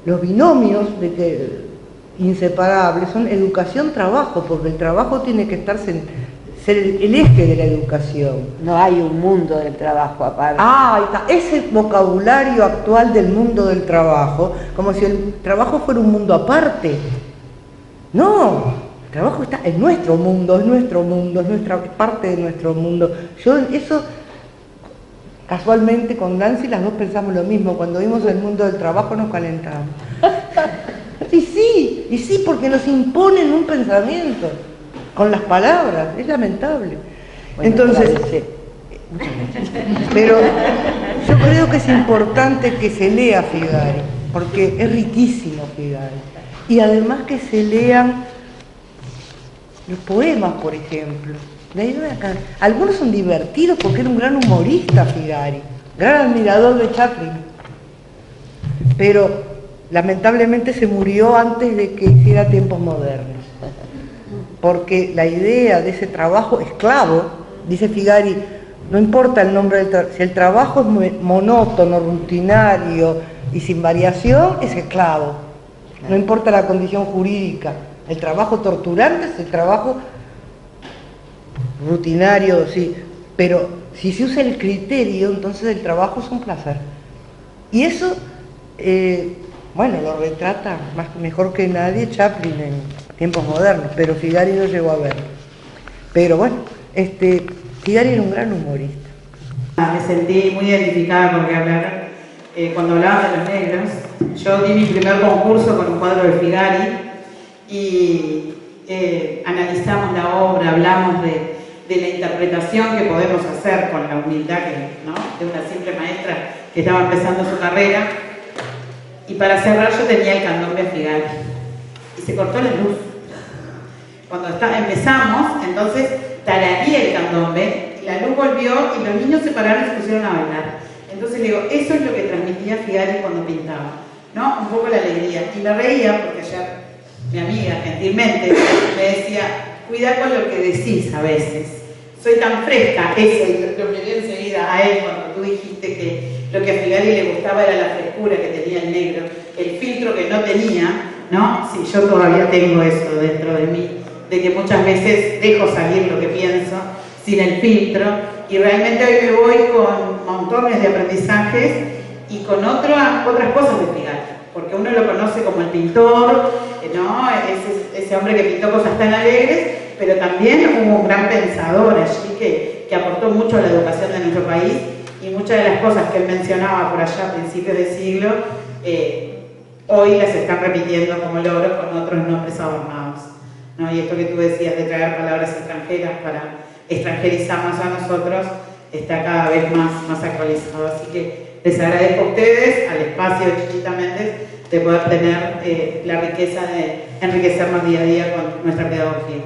los binomios de que inseparables son educación-trabajo, porque el trabajo tiene que estar ser el eje de la educación. No hay un mundo del trabajo aparte. Ah, ahí está. Ese vocabulario actual del mundo del trabajo, como si el trabajo fuera un mundo aparte. No, el trabajo está en nuestro mundo, es nuestra parte de nuestro mundo. Yo eso, casualmente con Nancy las dos pensamos lo mismo. Cuando vimos el mundo del trabajo nos calentamos. Y sí, porque nos imponen un pensamiento con las palabras, es lamentable. Bueno, entonces, pero yo creo que es importante que se lea Figari, porque es riquísimo Figari. Y además que se lean los poemas, por ejemplo. Algunos son divertidos porque era un gran humorista Figari, gran admirador de Chaplin. Pero lamentablemente se murió antes de que hiciera Tiempos Modernos. Porque la idea de ese trabajo esclavo, dice Figari, no importa el nombre del trabajo, si el trabajo es monótono, rutinario y sin variación, es esclavo. No importa la condición jurídica. El trabajo torturante es el trabajo rutinario, sí. Pero si se usa el criterio, entonces el trabajo es un placer. Y eso, bueno, lo retrata mejor que nadie Chaplin en Tiempos Modernos, pero Figari no llegó a verlo. Pero bueno, Figari era un gran humorista. Me sentí muy identificada con que hablar. Cuando hablaban de los negros, yo di mi primer concurso con un cuadro de Figari y analizamos la obra, hablamos de la interpretación que podemos hacer con la humildad de una simple maestra que estaba empezando su carrera. Y para cerrar yo tenía el candombe a Figari y se cortó la luz. Cuando empezamos, entonces tarareé el candombe, la luz volvió y los niños se pararon y se pusieron a bailar. Entonces le digo, eso es lo que transmitía Figari cuando pintaba, ¿no? Un poco la alegría. Y me reía porque ayer mi amiga gentilmente me decía, cuida con lo que decís a veces. Soy tan fresca, eso, y lo miré enseguida a él cuando tú dijiste que lo que a Figari le gustaba era la frescura que tenía el negro, el filtro que no tenía, ¿no? Sí, yo todavía tengo eso dentro de mí, de que muchas veces dejo salir lo que pienso sin el filtro, y realmente hoy me voy con montones de aprendizajes y con otras cosas de Figari, porque uno lo conoce como el pintor, ¿no? Ese hombre que pintó cosas tan alegres, pero también hubo un gran pensador allí que aportó mucho a la educación de nuestro país, y muchas de las cosas que él mencionaba por allá a principios de siglo, hoy las están repitiendo como logros con otros nombres adornados, ¿no? Y esto que tú decías de traer palabras extranjeras para extranjerizarnos a nosotros está cada vez más actualizado. Así que les agradezco a ustedes, al espacio de Chichita Méndez, de poder tener la riqueza de enriquecernos día a día con nuestra pedagogía.